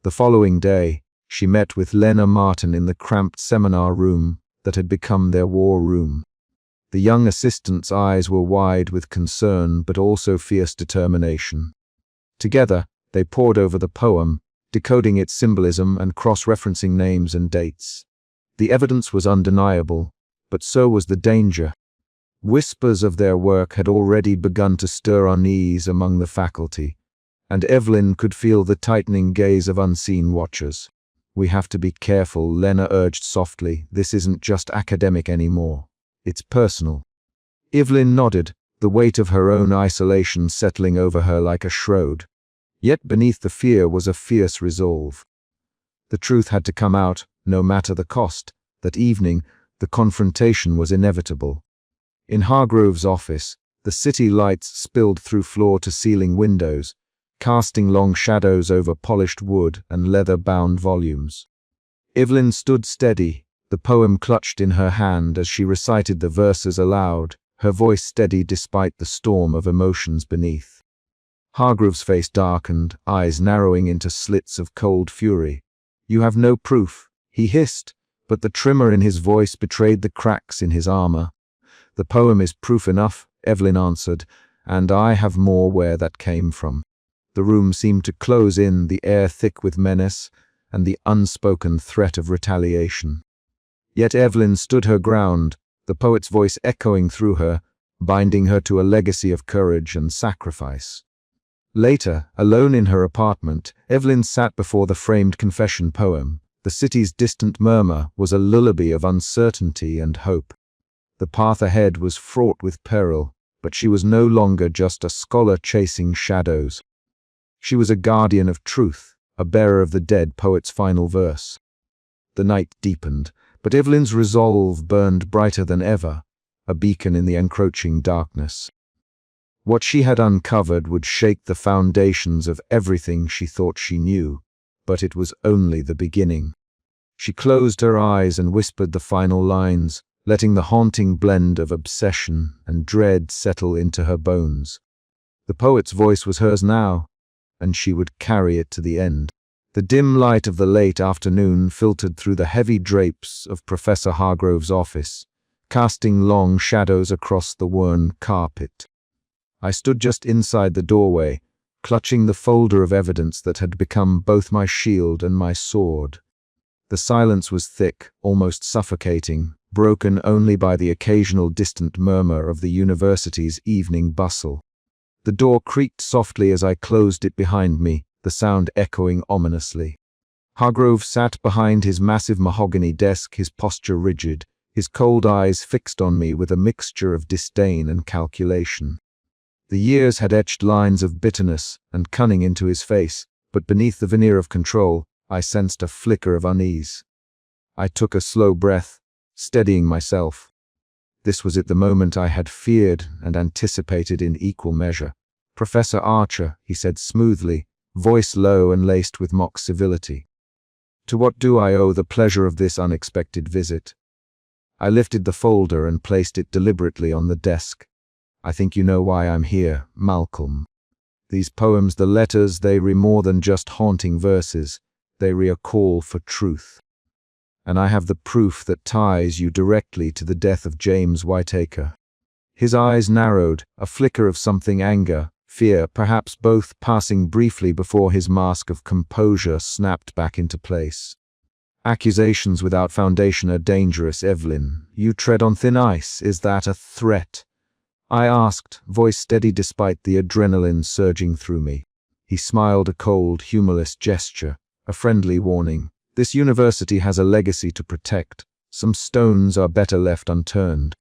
The following day, she met with Lena Martin in the cramped seminar room that had become their war room. The young assistant's eyes were wide with concern but also fierce determination. Together, they pored over the poem, decoding its symbolism and cross-referencing names and dates. The evidence was undeniable, but so was the danger. Whispers of their work had already begun to stir unease among the faculty, and Evelyn could feel the tightening gaze of unseen watchers. "We have to be careful," Lena urged softly. "This isn't just academic anymore. It's personal." Evelyn nodded, the weight of her own isolation settling over her like a shroud. Yet beneath the fear was a fierce resolve. The truth had to come out, no matter the cost. That evening, the confrontation was inevitable. In Hargrove's office, the city lights spilled through floor-to-ceiling windows, casting long shadows over polished wood and leather-bound volumes. Evelyn stood steady, the poem clutched in her hand as she recited the verses aloud, her voice steady despite the storm of emotions beneath. Hargrove's face darkened, eyes narrowing into slits of cold fury. "You have no proof," he hissed, but the tremor in his voice betrayed the cracks in his armor. "The poem is proof enough," Evelyn answered, "and I have more where that came from." The room seemed to close in, the air thick with menace and the unspoken threat of retaliation. Yet Evelyn stood her ground, the poet's voice echoing through her, binding her to a legacy of courage and sacrifice. Later, alone in her apartment, Evelyn sat before the framed confession poem. The city's distant murmur was a lullaby of uncertainty and hope. The path ahead was fraught with peril, but she was no longer just a scholar chasing shadows. She was a guardian of truth, a bearer of the dead poet's final verse. The night deepened, but Evelyn's resolve burned brighter than ever, a beacon in the encroaching darkness. What she had uncovered would shake the foundations of everything she thought she knew, but it was only the beginning. She closed her eyes and whispered the final lines, letting the haunting blend of obsession and dread settle into her bones. The poet's voice was hers now, and she would carry it to the end. The dim light of the late afternoon filtered through the heavy drapes of Professor Hargrove's office, casting long shadows across the worn carpet. I stood just inside the doorway, clutching the folder of evidence that had become both my shield and my sword. The silence was thick, almost suffocating, broken only by the occasional distant murmur of the university's evening bustle. The door creaked softly as I closed it behind me, the sound echoing ominously. Hargrove sat behind his massive mahogany desk, his posture rigid, his cold eyes fixed on me with a mixture of disdain and calculation. The years had etched lines of bitterness and cunning into his face, but beneath the veneer of control, I sensed a flicker of unease. I took a slow breath, steadying myself. This was at the moment I had feared and anticipated in equal measure. "Professor Archer," he said smoothly, voice low and laced with mock civility. "To what do I owe the pleasure of this unexpected visit?" I lifted the folder and placed it deliberately on the desk. "I think you know why I'm here, Malcolm. These poems, the letters, they re more than just haunting verses. They re a call for truth. And I have the proof that ties you directly to the death of James Whitaker." His eyes narrowed, a flicker of something anger, fear, perhaps both, passing briefly before his mask of composure snapped back into place. "Accusations without foundation are dangerous, Evelyn. You tread on thin ice. Is that a threat?" I asked, voice steady despite the adrenaline surging through me. He smiled, a cold, humorless gesture, a friendly warning. "This university has a legacy to protect. Some stones are better left unturned."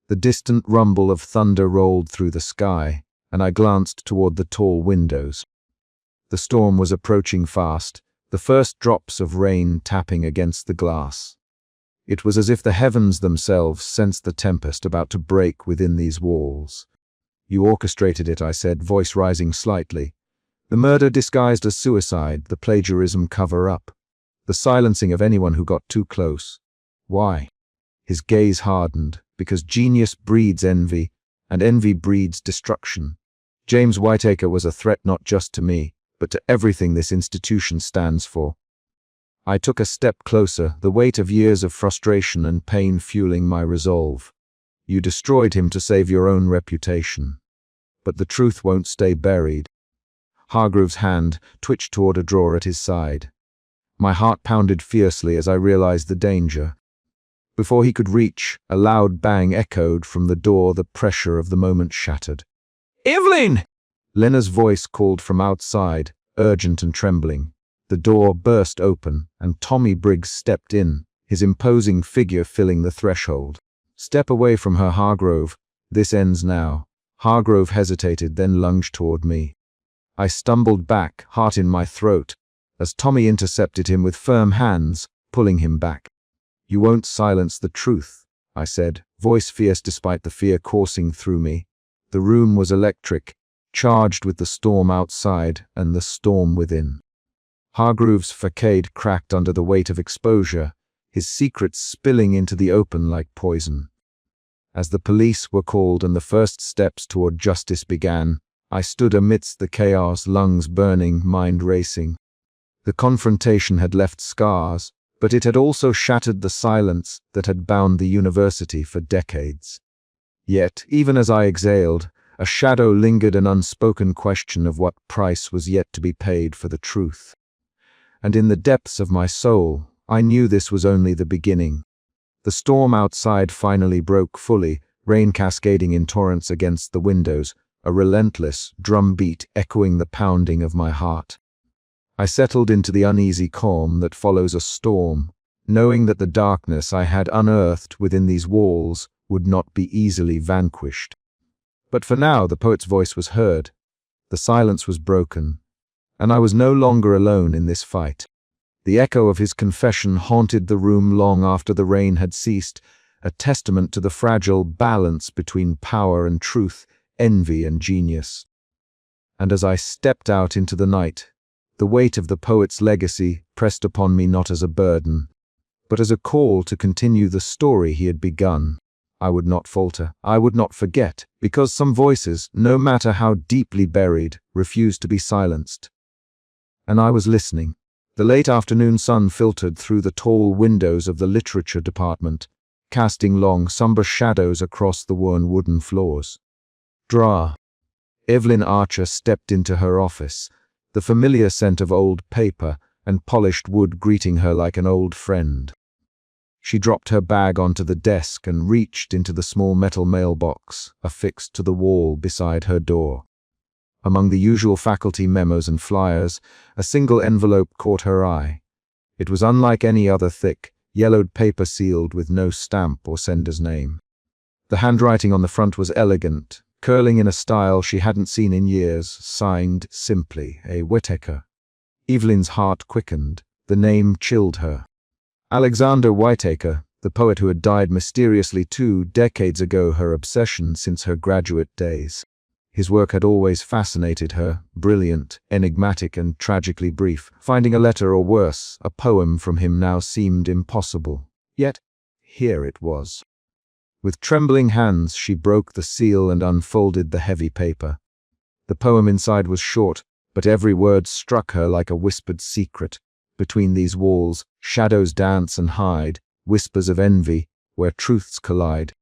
The distant rumble of thunder rolled through the sky, and I glanced toward the tall windows. The storm was approaching fast, the first drops of rain tapping against the glass. It was as if the heavens themselves sensed the tempest about to break within these walls. "You orchestrated it," I said, voice rising slightly. "The murder disguised as suicide, the plagiarism cover-up, the silencing of anyone who got too close. Why?" His gaze hardened. "Because genius breeds envy, and envy breeds destruction. James Whitaker was a threat not just to me, but to everything this institution stands for. I took a step closer, the weight of years of frustration and pain fueling my resolve. You destroyed him to save your own reputation. But the truth won't stay buried. Hargrove's hand twitched toward a drawer at his side. My heart pounded fiercely as I realized the danger. Before he could reach, a loud bang echoed from the door. The pressure of the moment shattered. "Evelyn!" Lena's voice called from outside, urgent and trembling. The door burst open, and Tommy Briggs stepped in, his imposing figure filling the threshold. "Step away from her, Hargrove. This ends now." Hargrove hesitated, then lunged toward me. I stumbled back, heart in my throat, as Tommy intercepted him with firm hands, pulling him back. "You won't silence the truth," I said, voice fierce despite the fear coursing through me. The room was electric, charged with the storm outside and the storm within. Hargrove's facade cracked under the weight of exposure, his secrets spilling into the open like poison. As the police were called and the first steps toward justice began, I stood amidst the chaos, lungs burning, mind racing. The confrontation had left scars, but it had also shattered the silence that had bound the university for decades. Yet, even as I exhaled, a shadow lingered, an unspoken question of what price was yet to be paid for the truth. And in the depths of my soul, I knew this was only the beginning. The storm outside finally broke fully, rain cascading in torrents against the windows, a relentless drumbeat echoing the pounding of my heart. I settled into the uneasy calm that follows a storm, knowing that the darkness I had unearthed within these walls would not be easily vanquished. But for now, the poet's voice was heard. The silence was broken, and I was no longer alone in this fight. The echo of his confession haunted the room long after the rain had ceased, a testament to the fragile balance between power and truth, envy and genius. And as I stepped out into the night, the weight of the poet's legacy pressed upon me not as a burden, but as a call to continue the story he had begun. I would not falter, I would not forget, because some voices, no matter how deeply buried, refused to be silenced. And I was listening. The late afternoon sun filtered through the tall windows of the literature department, casting long, somber shadows across the worn wooden floors. Dra. Evelyn Archer stepped into her office, the familiar scent of old paper and polished wood greeting her like an old friend. She dropped her bag onto the desk and reached into the small metal mailbox affixed to the wall beside her door. Among the usual faculty memos and flyers, a single envelope caught her eye. It was unlike any other, thick, yellowed paper sealed with no stamp or sender's name. The handwriting on the front was elegant, curling in a style she hadn't seen in years, signed simply, A. Whitaker. Evelyn's heart quickened. The name chilled her. Alexander Whitaker, the poet who had died mysteriously 2 decades ago, her obsession since her graduate days. His work had always fascinated her, brilliant, enigmatic, and tragically brief. Finding a letter, or worse, a poem from him now seemed impossible. Yet, here it was. With trembling hands, she broke the seal and unfolded the heavy paper. The poem inside was short, but every word struck her like a whispered secret. Between these walls, shadows dance and hide, whispers of envy, where truths collide.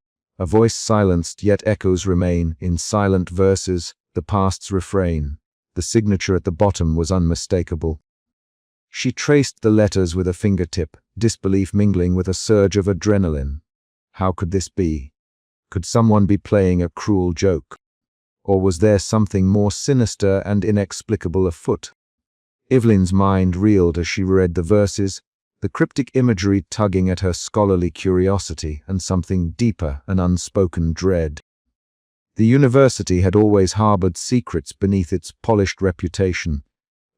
A voice silenced, yet echoes remain, in silent verses, the past's refrain. The signature at the bottom was unmistakable. She traced the letters with a fingertip, disbelief mingling with a surge of adrenaline. How could this be? Could someone be playing a cruel joke? Or was there something more sinister and inexplicable afoot? Evelyn's mind reeled as she read the verses, the cryptic imagery tugging at her scholarly curiosity and something deeper, an unspoken dread. The university had always harbored secrets beneath its polished reputation,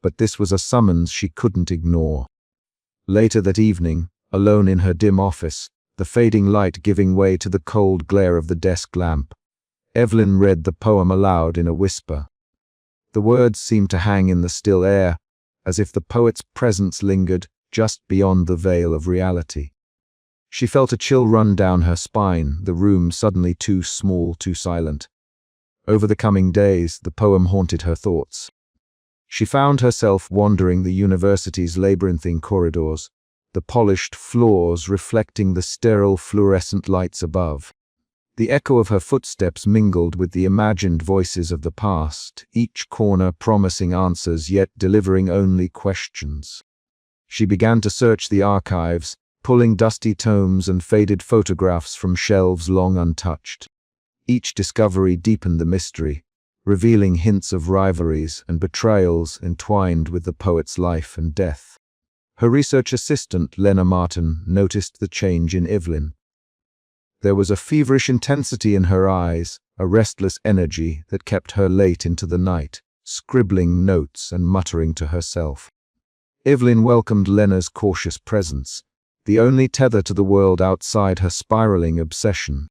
but this was a summons she couldn't ignore. Later that evening, alone in her dim office, the fading light giving way to the cold glare of the desk lamp, Evelyn read the poem aloud in a whisper. The words seemed to hang in the still air, as if the poet's presence lingered just beyond the veil of reality. She felt a chill run down her spine, the room suddenly too small, too silent. Over the coming days, the poem haunted her thoughts. She found herself wandering the university's labyrinthine corridors, the polished floors reflecting the sterile fluorescent lights above. The echo of her footsteps mingled with the imagined voices of the past, each corner promising answers yet delivering only questions. She began to search the archives, pulling dusty tomes and faded photographs from shelves long untouched. Each discovery deepened the mystery, revealing hints of rivalries and betrayals entwined with the poet's life and death. Her research assistant, Lena Martin, noticed the change in Evelyn. There was a feverish intensity in her eyes, a restless energy that kept her late into the night, scribbling notes and muttering to herself. Evelyn welcomed Lena's cautious presence, the only tether to the world outside her spiraling obsession.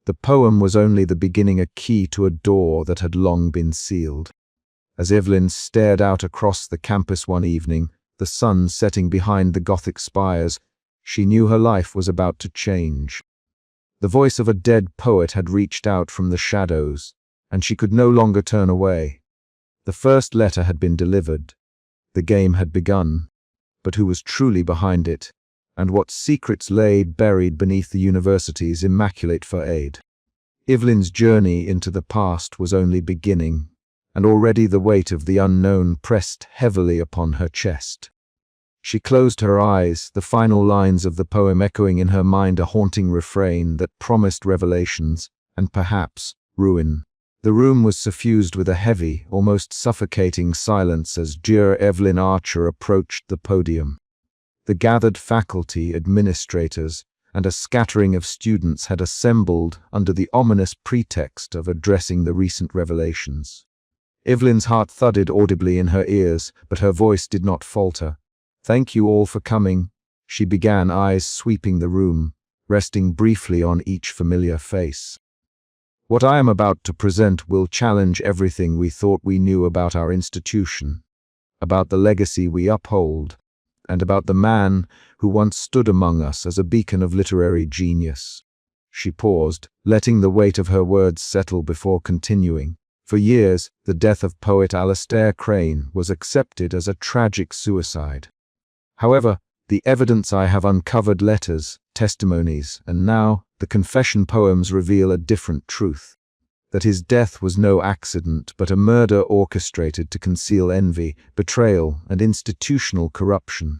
The poem was only the beginning, a key to a door that had long been sealed. As Evelyn stared out across the campus one evening, the sun setting behind the Gothic spires, she knew her life was about to change. The voice of a dead poet had reached out from the shadows, and she could no longer turn away. The first letter had been delivered. The game had begun. But who was truly behind it, and what secrets lay buried beneath the university's immaculate facade? Evelyn's journey into the past was only beginning, and already the weight of the unknown pressed heavily upon her chest. She closed her eyes, the final lines of the poem echoing in her mind, a haunting refrain that promised revelations and perhaps ruin. The room was suffused with a heavy, almost suffocating silence as Dear Evelyn Archer approached the podium. The gathered faculty, administrators, and a scattering of students had assembled under the ominous pretext of addressing the recent revelations. Evelyn's heart thudded audibly in her ears, but her voice did not falter. "Thank you all for coming," she began, eyes sweeping the room, resting briefly on each familiar face. "What I am about to present will challenge everything we thought we knew about our institution, about the legacy we uphold, and about the man who once stood among us as a beacon of literary genius." She paused, letting the weight of her words settle before continuing. For years, the death of poet Alastair Crane was accepted as a tragic suicide. However, the evidence I have uncovered, letters, testimonies, and now the confession poems reveal a different truth. That his death was no accident, but a murder orchestrated to conceal envy, betrayal, and institutional corruption.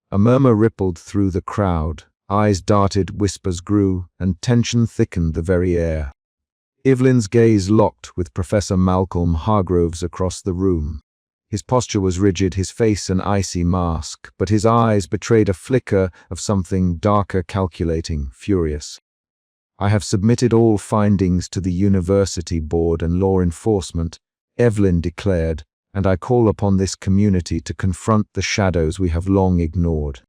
A murmur rippled through the crowd, eyes darted, whispers grew, and tension thickened the very air. Evelyn's gaze locked with Professor Malcolm Hargrove's across the room. His posture was rigid, his face an icy mask, but his eyes betrayed a flicker of something darker, calculating, furious. "I have submitted all findings to the university board and law enforcement," Evelyn declared, "and I call upon this community to confront the shadows we have long ignored."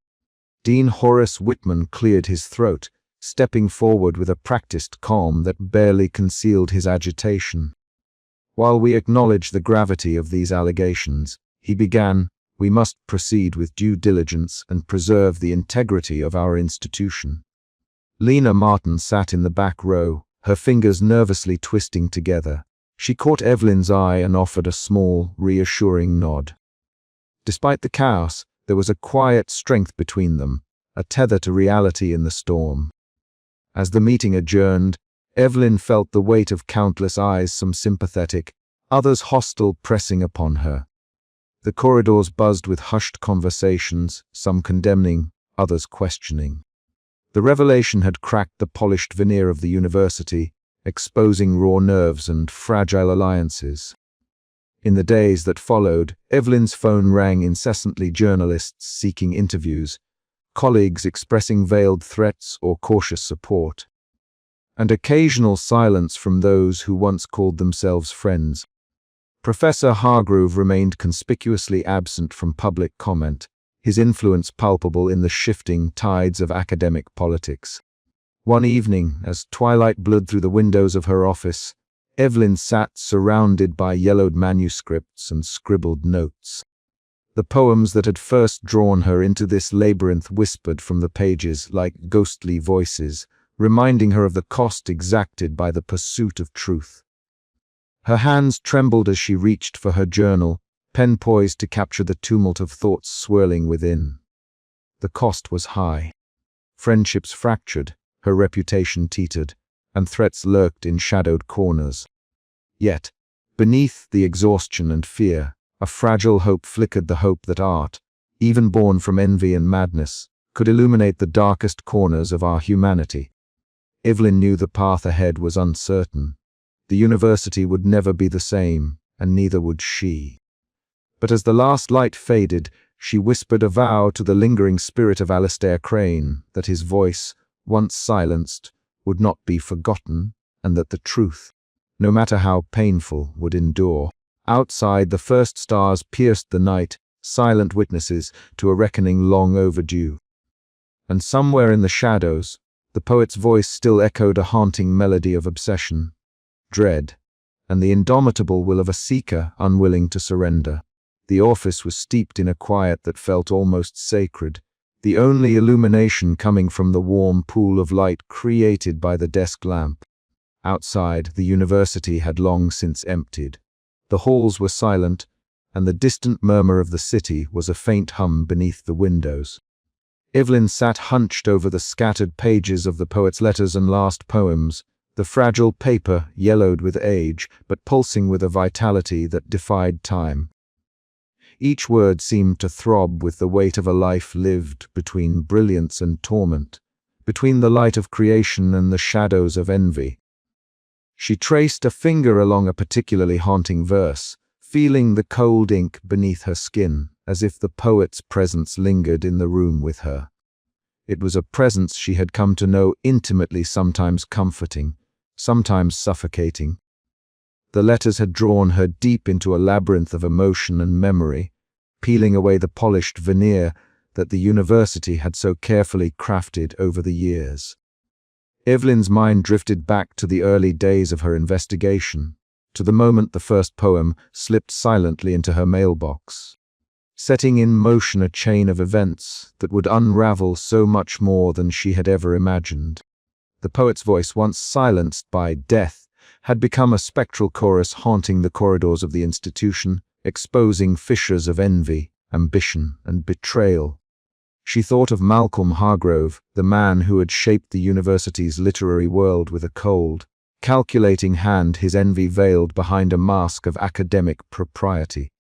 Dean Horace Whitman cleared his throat, stepping forward with a practiced calm that barely concealed his agitation. "While we acknowledge the gravity of these allegations," he began, "we must proceed with due diligence and preserve the integrity of our institution." Lena Martin sat in the back row, her fingers nervously twisting together. She caught Evelyn's eye and offered a small, reassuring nod. Despite the chaos, there was a quiet strength between them, a tether to reality in the storm. As the meeting adjourned, Evelyn felt the weight of countless eyes, some sympathetic, others hostile, pressing upon her. The corridors buzzed with hushed conversations, some condemning, others questioning. The revelation had cracked the polished veneer of the university, exposing raw nerves and fragile alliances. In the days that followed, Evelyn's phone rang incessantly, journalists seeking interviews, colleagues expressing veiled threats or cautious support, and occasional silence from those who once called themselves friends. Professor Hargrove remained conspicuously absent from public comment, his influence palpable in the shifting tides of academic politics. One evening, as twilight blurred through the windows of her office, Evelyn sat surrounded by yellowed manuscripts and scribbled notes. The poems that had first drawn her into this labyrinth whispered from the pages like ghostly voices, reminding her of the cost exacted by the pursuit of truth. Her hands trembled as she reached for her journal, pen poised to capture the tumult of thoughts swirling within. The cost was high. Friendships fractured, her reputation teetered, and threats lurked in shadowed corners. Yet, beneath the exhaustion and fear, a fragile hope flickered, the hope that art, even born from envy and madness, could illuminate the darkest corners of our humanity. Evelyn knew the path ahead was uncertain. The university would never be the same, and neither would she. But as the last light faded, she whispered a vow to the lingering spirit of Alistair Crane that his voice, once silenced, would not be forgotten, and that the truth, no matter how painful, would endure. Outside, the first stars pierced the night, silent witnesses to a reckoning long overdue. And somewhere in the shadows, the poet's voice still echoed a haunting melody of obsession, dread, and the indomitable will of a seeker unwilling to surrender. The office was steeped in a quiet that felt almost sacred, the only illumination coming from the warm pool of light created by the desk lamp. Outside, the university had long since emptied. The halls were silent, and the distant murmur of the city was a faint hum beneath the windows. Evelyn sat hunched over the scattered pages of the poet's letters and last poems, the fragile paper yellowed with age, but pulsing with a vitality that defied time. Each word seemed to throb with the weight of a life lived between brilliance and torment, between the light of creation and the shadows of envy. She traced a finger along a particularly haunting verse, feeling the cold ink beneath her skin, as if the poet's presence lingered in the room with her. It was a presence she had come to know intimately, sometimes comforting, sometimes suffocating. The letters had drawn her deep into a labyrinth of emotion and memory, peeling away the polished veneer that the university had so carefully crafted over the years. Evelyn's mind drifted back to the early days of her investigation, to the moment the first poem slipped silently into her mailbox, setting in motion a chain of events that would unravel so much more than she had ever imagined. The poet's voice, once silenced by death, had become a spectral chorus haunting the corridors of the institution, exposing fissures of envy, ambition, and betrayal. She thought of Malcolm Hargrove, the man who had shaped the university's literary world with a cold, calculating hand, his envy veiled behind a mask of academic propriety.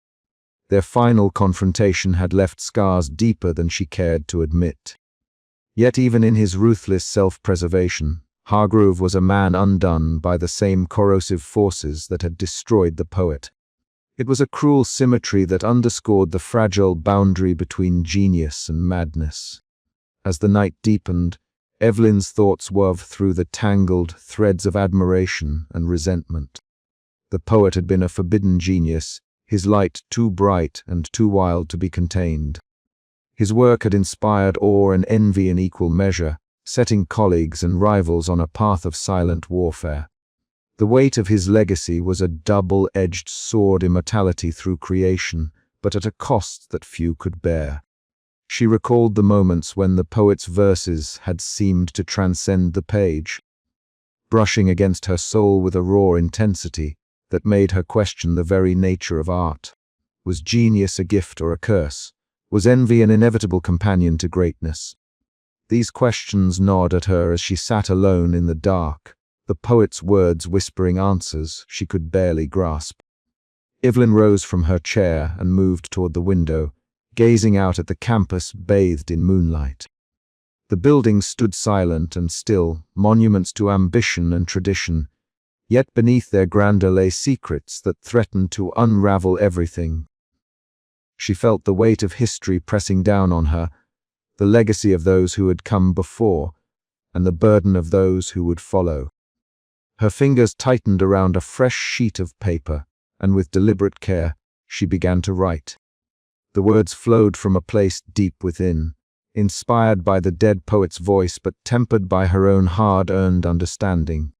Their final confrontation had left scars deeper than she cared to admit. Yet even in his ruthless self-preservation, Hargrove was a man undone by the same corrosive forces that had destroyed the poet. It was a cruel symmetry that underscored the fragile boundary between genius and madness. As the night deepened, Evelyn's thoughts wove through the tangled threads of admiration and resentment. The poet had been a forbidden genius, his light too bright and too wild to be contained. His work had inspired awe and envy in equal measure, setting colleagues and rivals on a path of silent warfare. The weight of his legacy was a double-edged sword, immortality through creation, but at a cost that few could bear. She recalled the moments when the poet's verses had seemed to transcend the page, brushing against her soul with a raw intensity that made her question the very nature of art. Was genius a gift or a curse? Was envy an inevitable companion to greatness? These questions gnawed at her as she sat alone in the dark, the poet's words whispering answers she could barely grasp. Evelyn rose from her chair and moved toward the window, gazing out at the campus bathed in moonlight. The buildings stood silent and still, monuments to ambition and tradition, yet beneath their grandeur lay secrets that threatened to unravel everything. She felt the weight of history pressing down on her, the legacy of those who had come before, and the burden of those who would follow. Her fingers tightened around a fresh sheet of paper, and with deliberate care, she began to write. The words flowed from a place deep within, inspired by the dead poet's voice but tempered by her own hard-earned understanding.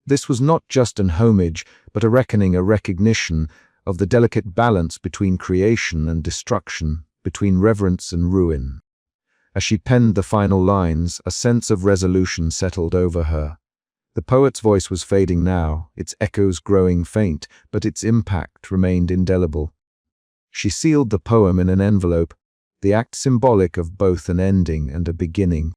This was not just an homage, but a reckoning, a recognition of the delicate balance between creation and destruction, between reverence and ruin. As she penned the final lines, a sense of resolution settled over her. The poet's voice was fading now, its echoes growing faint, but its impact remained indelible. She sealed the poem in an envelope, the act symbolic of both an ending and a beginning.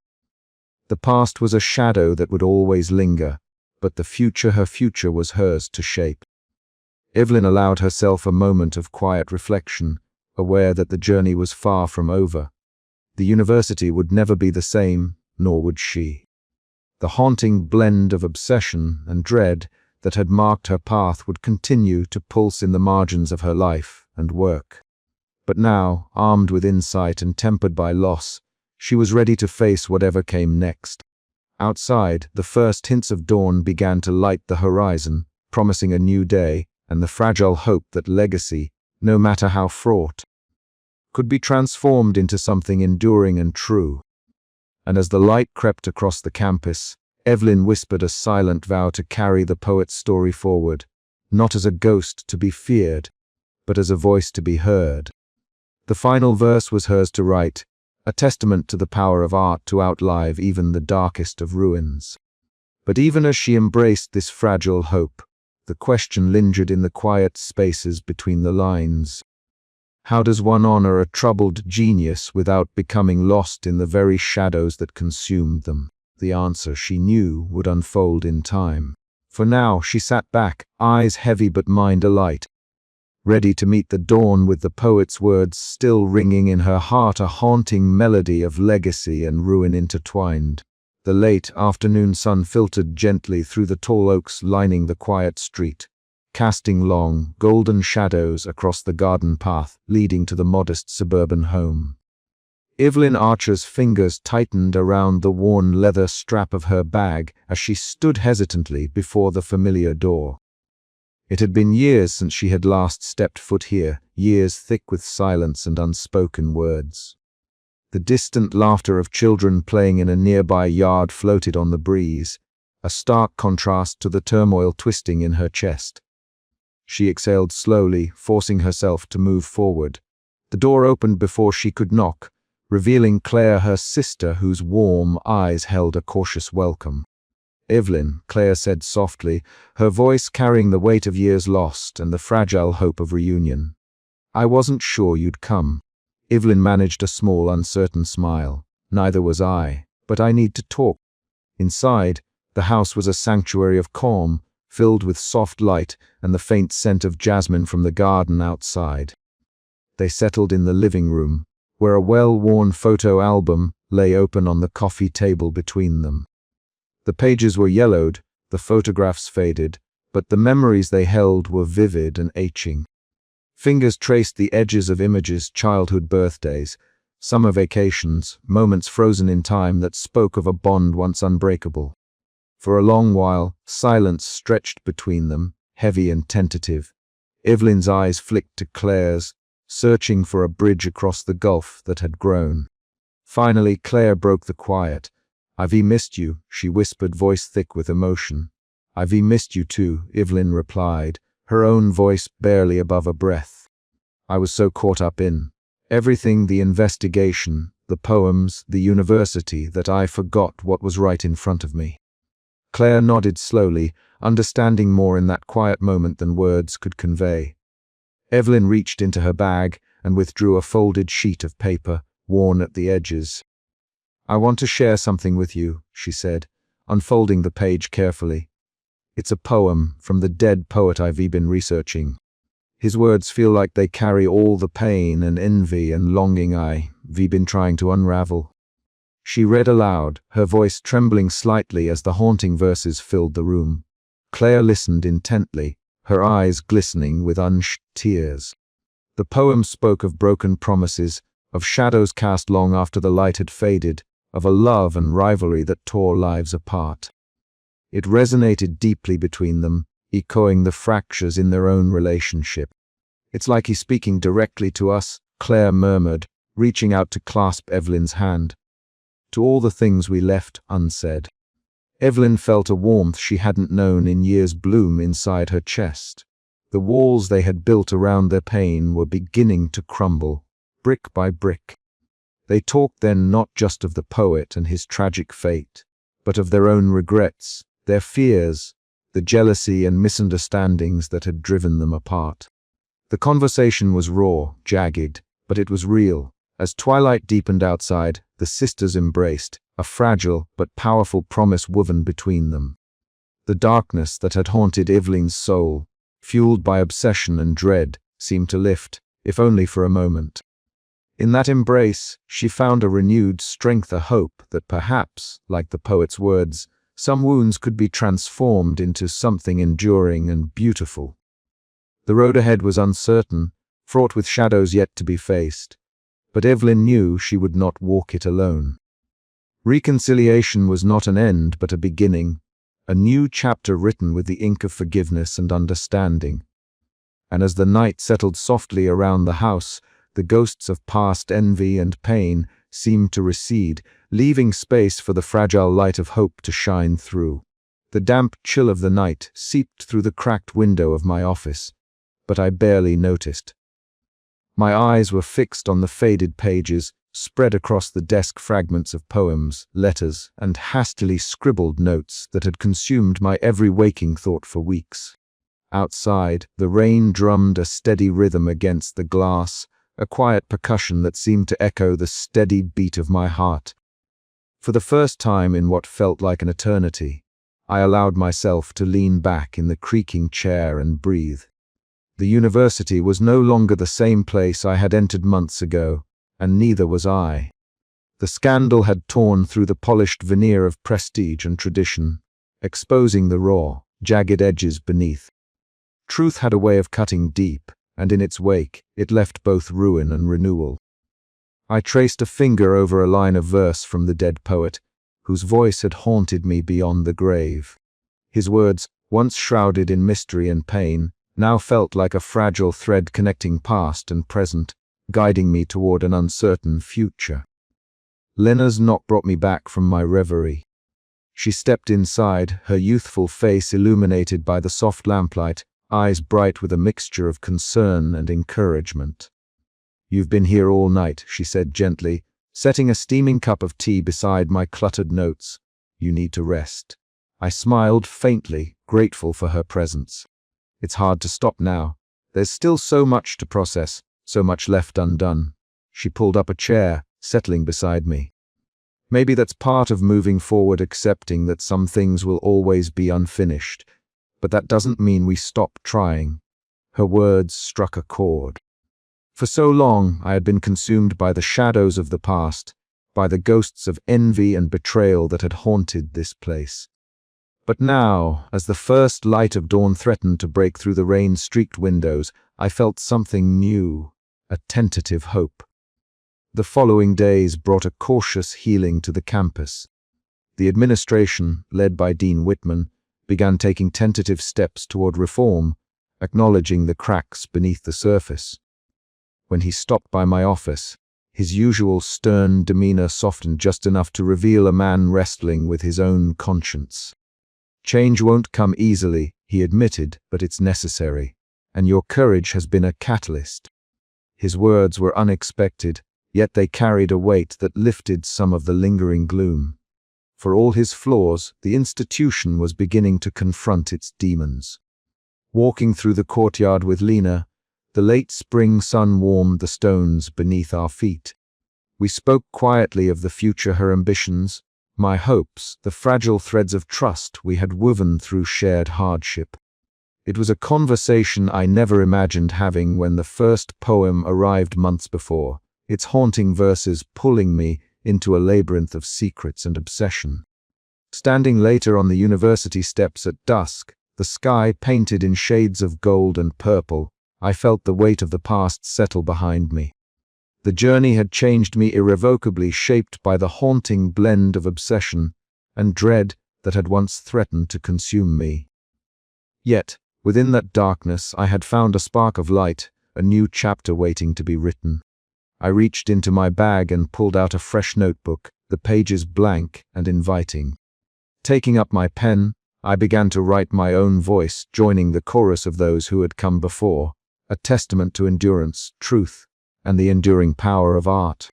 The past was a shadow that would always linger, but her future was hers to shape. Evelyn allowed herself a moment of quiet reflection, aware that the journey was far from over. The university would never be the same, nor would she. The haunting blend of obsession and dread that had marked her path would continue to pulse in the margins of her life and work. But now, armed with insight and tempered by loss, she was ready to face whatever came next. Outside, the first hints of dawn began to light the horizon, promising a new day and the fragile hope that legacy, no matter how fraught, could be transformed into something enduring and true. And as the light crept across the campus, Evelyn whispered a silent vow to carry the poet's story forward, not as a ghost to be feared, but as a voice to be heard. The final verse was hers to write, a testament to the power of art to outlive even the darkest of ruins. But even as she embraced this fragile hope, the question lingered in the quiet spaces between the lines. How does one honor a troubled genius without becoming lost in the very shadows that consumed them? The answer, she knew, would unfold in time. For now, she sat back, eyes heavy but mind alight, ready to meet the dawn with the poet's words still ringing in her heart, a haunting melody of legacy and ruin intertwined. The late afternoon sun filtered gently through the tall oaks lining the quiet street, casting long, golden shadows across the garden path leading to the modest suburban home. Evelyn Archer's fingers tightened around the worn leather strap of her bag as she stood hesitantly before the familiar door. It had been years since she had last stepped foot here, years thick with silence and unspoken words. The distant laughter of children playing in a nearby yard floated on the breeze, a stark contrast to the turmoil twisting in her chest. She exhaled slowly, forcing herself to move forward. The door opened before she could knock, revealing Claire, her sister, whose warm eyes held a cautious welcome. "Evelyn," Claire said softly, her voice carrying the weight of years lost and the fragile hope of reunion. "I wasn't sure you'd come." Evelyn managed a small, uncertain smile. "Neither was I, but I need to talk." Inside, the house was a sanctuary of calm, filled with soft light and the faint scent of jasmine from the garden outside. They settled in the living room, where a well-worn photo album lay open on the coffee table between them. The pages were yellowed, the photographs faded, but the memories they held were vivid and aching. Fingers traced the edges of images, childhood birthdays, summer vacations, moments frozen in time that spoke of a bond once unbreakable. For a long while, silence stretched between them, heavy and tentative. Evelyn's eyes flicked to Claire's, searching for a bridge across the gulf that had grown. Finally, Claire broke the quiet. "I've missed you," she whispered, voice thick with emotion. "I've missed you too," Evelyn replied, her own voice barely above a breath. "I was so caught up in everything, the investigation, the poems, the university, that I forgot what was right in front of me." Claire nodded slowly, understanding more in that quiet moment than words could convey. Evelyn reached into her bag and withdrew a folded sheet of paper, worn at the edges. "I want to share something with you," she said, unfolding the page carefully. "It's a poem from the dead poet I've been researching. His words feel like they carry all the pain and envy and longing I've been trying to unravel." She read aloud, her voice trembling slightly as the haunting verses filled the room. Claire listened intently, her eyes glistening with unshed tears. The poem spoke of broken promises, of shadows cast long after the light had faded, of a love and rivalry that tore lives apart. It resonated deeply between them, echoing the fractures in their own relationship. "It's like he's speaking directly to us," Claire murmured, reaching out to clasp Evelyn's hand. "To all the things we left unsaid." Evelyn felt a warmth she hadn't known in years bloom inside her chest. The walls they had built around their pain were beginning to crumble, brick by brick. They talked then not just of the poet and his tragic fate, but of their own regrets, their fears, the jealousy and misunderstandings that had driven them apart. The conversation was raw, jagged, but it was real. As twilight deepened outside, the sisters embraced, a fragile but powerful promise woven between them. The darkness that had haunted Evelyn's soul, fueled by obsession and dread, seemed to lift, if only for a moment. In that embrace, she found a renewed strength, a hope that perhaps, like the poet's words, some wounds could be transformed into something enduring and beautiful. The road ahead was uncertain, fraught with shadows yet to be faced, but Evelyn knew she would not walk it alone. Reconciliation was not an end but a beginning, a new chapter written with the ink of forgiveness and understanding. And as the night settled softly around the house, the ghosts of past envy and pain seemed to recede, leaving space for the fragile light of hope to shine through. The damp chill of the night seeped through the cracked window of my office, but I barely noticed. My eyes were fixed on the faded pages, spread across the desk, fragments of poems, letters, and hastily scribbled notes that had consumed my every waking thought for weeks. Outside, the rain drummed a steady rhythm against the glass, a quiet percussion that seemed to echo the steady beat of my heart. For the first time in what felt like an eternity, I allowed myself to lean back in the creaking chair and breathe. The university was no longer the same place I had entered months ago, and neither was I. The scandal had torn through the polished veneer of prestige and tradition, exposing the raw, jagged edges beneath. Truth had a way of cutting deep, and in its wake, it left both ruin and renewal. I traced a finger over a line of verse from the dead poet, whose voice had haunted me beyond the grave. His words, once shrouded in mystery and pain, now felt like a fragile thread connecting past and present, guiding me toward an uncertain future. Lena's knock brought me back from my reverie. She stepped inside, her youthful face illuminated by the soft lamplight, eyes bright with a mixture of concern and encouragement. "You've been here all night," she said gently, setting a steaming cup of tea beside my cluttered notes. "You need to rest." I smiled faintly, grateful for her presence. "It's hard to stop now. There's still so much to process, so much left undone." She pulled up a chair, settling beside me. "Maybe that's part of moving forward, accepting that some things will always be unfinished. But that doesn't mean we stop trying." Her words struck a chord. For so long, I had been consumed by the shadows of the past, by the ghosts of envy and betrayal that had haunted this place. But now, as the first light of dawn threatened to break through the rain-streaked windows, I felt something new, a tentative hope. The following days brought a cautious healing to the campus. The administration, led by Dean Whitman, began taking tentative steps toward reform, acknowledging the cracks beneath the surface. When he stopped by my office, his usual stern demeanor softened just enough to reveal a man wrestling with his own conscience. "Change won't come easily," he admitted, "but it's necessary, and your courage has been a catalyst." His words were unexpected, yet they carried a weight that lifted some of the lingering gloom. For all his flaws, the institution was beginning to confront its demons. Walking through the courtyard with Lena, the late spring sun warmed the stones beneath our feet. We spoke quietly of the future, her ambitions, my hopes, the fragile threads of trust we had woven through shared hardship. It was a conversation I never imagined having when the first poem arrived months before, its haunting verses pulling me into a labyrinth of secrets and obsession. Standing later on the university steps at dusk, the sky painted in shades of gold and purple, I felt the weight of the past settle behind me. The journey had changed me irrevocably, shaped by the haunting blend of obsession and dread that had once threatened to consume me. Yet, within that darkness, I had found a spark of light, a new chapter waiting to be written. I reached into my bag and pulled out a fresh notebook, the pages blank and inviting. Taking up my pen, I began to write my own voice, joining the chorus of those who had come before, a testament to endurance, truth, and the enduring power of art.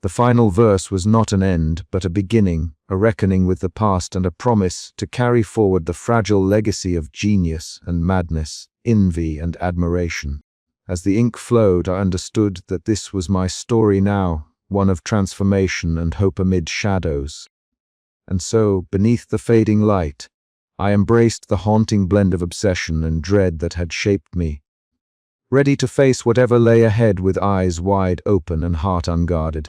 The final verse was not an end, but a beginning, a reckoning with the past and a promise to carry forward the fragile legacy of genius and madness, envy and admiration. As the ink flowed, I understood that this was my story now, one of transformation and hope amid shadows. And so, beneath the fading light, I embraced the haunting blend of obsession and dread that had shaped me, ready to face whatever lay ahead with eyes wide open and heart unguarded.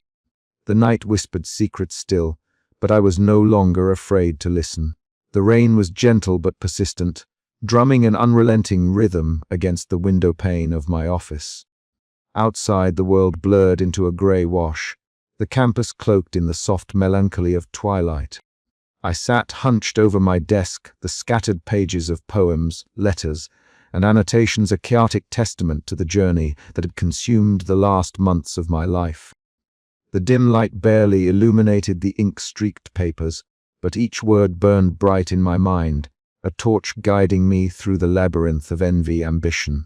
The night whispered secrets still, but I was no longer afraid to listen. The rain was gentle but persistent, drumming an unrelenting rhythm against the window pane of my office. Outside, the world blurred into a grey wash, the campus cloaked in the soft melancholy of twilight. I sat hunched over my desk, the scattered pages of poems, letters, and annotations a chaotic testament to the journey that had consumed the last months of my life. The dim light barely illuminated the ink-streaked papers, but each word burned bright in my mind, a torch guiding me through the labyrinth of envy, ambition,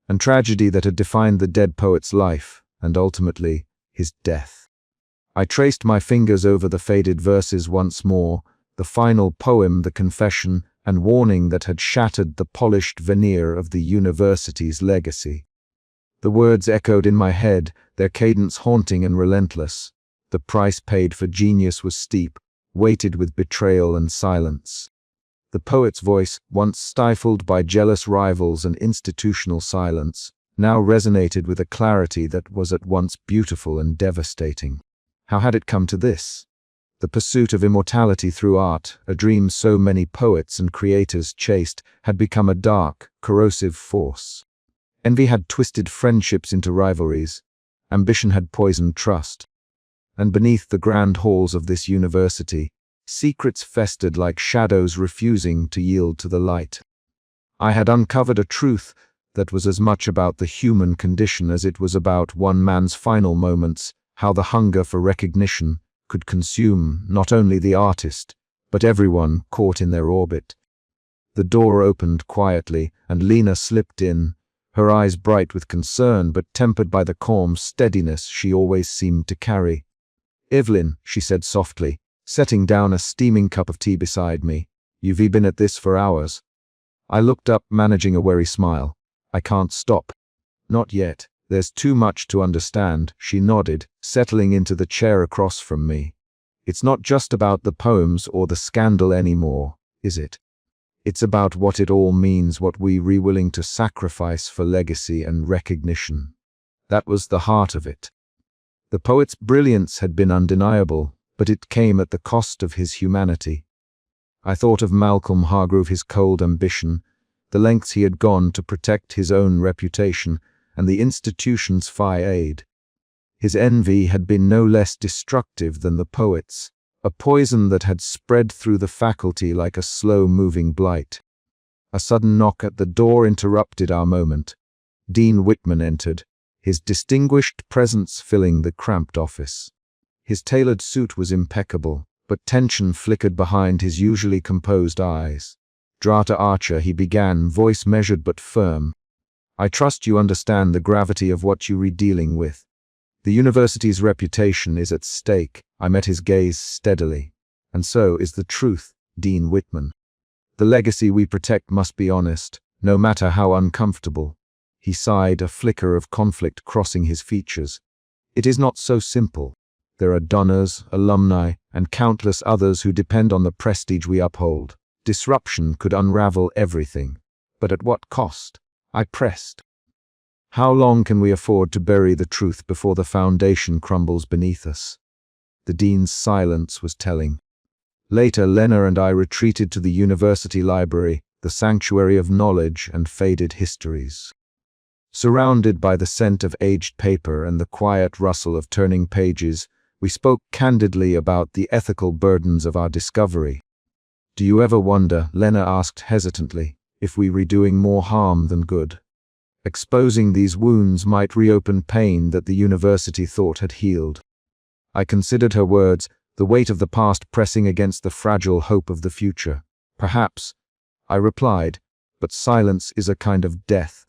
and tragedy that had defined the dead poet's life, and ultimately, his death. I traced my fingers over the faded verses once more, the final poem, the confession and warning that had shattered the polished veneer of the university's legacy. The words echoed in my head, their cadence haunting and relentless. The price paid for genius was steep, weighted with betrayal and silence. The poet's voice, once stifled by jealous rivals and institutional silence, now resonated with a clarity that was at once beautiful and devastating. How had it come to this? The pursuit of immortality through art, a dream so many poets and creators chased, had become a dark, corrosive force. Envy had twisted friendships into rivalries. Ambition had poisoned trust. And beneath the grand halls of this university, secrets festered like shadows refusing to yield to the light. I had uncovered a truth that was as much about the human condition as it was about one man's final moments, how the hunger for recognition could consume not only the artist, but everyone caught in their orbit. The door opened quietly, and Lena slipped in, her eyes bright with concern but tempered by the calm steadiness she always seemed to carry. "Evelyn," she said softly, setting down a steaming cup of tea beside me, "you've been at this for hours." I looked up, managing a wary smile. "I can't stop." "Not yet. There's too much to understand," she nodded, settling into the chair across from me. "It's not just about the poems or the scandal anymore, is it? It's about what it all means, what we're willing to sacrifice for legacy and recognition." That was the heart of it. The poet's brilliance had been undeniable, but it came at the cost of his humanity. I thought of Malcolm Hargrove, his cold ambition, the lengths he had gone to protect his own reputation, and the institution's Phi aid. His envy had been no less destructive than the poet's, a poison that had spread through the faculty like a slow-moving blight. A sudden knock at the door interrupted our moment. Dean Whitman entered, his distinguished presence filling the cramped office. His tailored suit was impeccable, but tension flickered behind his usually composed eyes. Drata Archer, he began, voice measured but firm. "I trust you understand the gravity of what you're dealing with. The university's reputation is at stake." I met his gaze steadily. "And so is the truth, Dean Whitman. The legacy we protect must be honest, no matter how uncomfortable." He sighed, a flicker of conflict crossing his features. "It is not so simple. There are donors, alumni, and countless others who depend on the prestige we uphold. Disruption could unravel everything. But at what cost?" I pressed. "How long can we afford to bury the truth before the foundation crumbles beneath us?" The dean's silence was telling. Later, Lena and I retreated to the university library, the sanctuary of knowledge and faded histories. Surrounded by the scent of aged paper and the quiet rustle of turning pages, we spoke candidly about the ethical burdens of our discovery. "Do you ever wonder," Lena asked hesitantly, "if we were doing more harm than good? Exposing these wounds might reopen pain that the university thought had healed." I considered her words, the weight of the past pressing against the fragile hope of the future. "Perhaps," I replied, "but silence is a kind of death."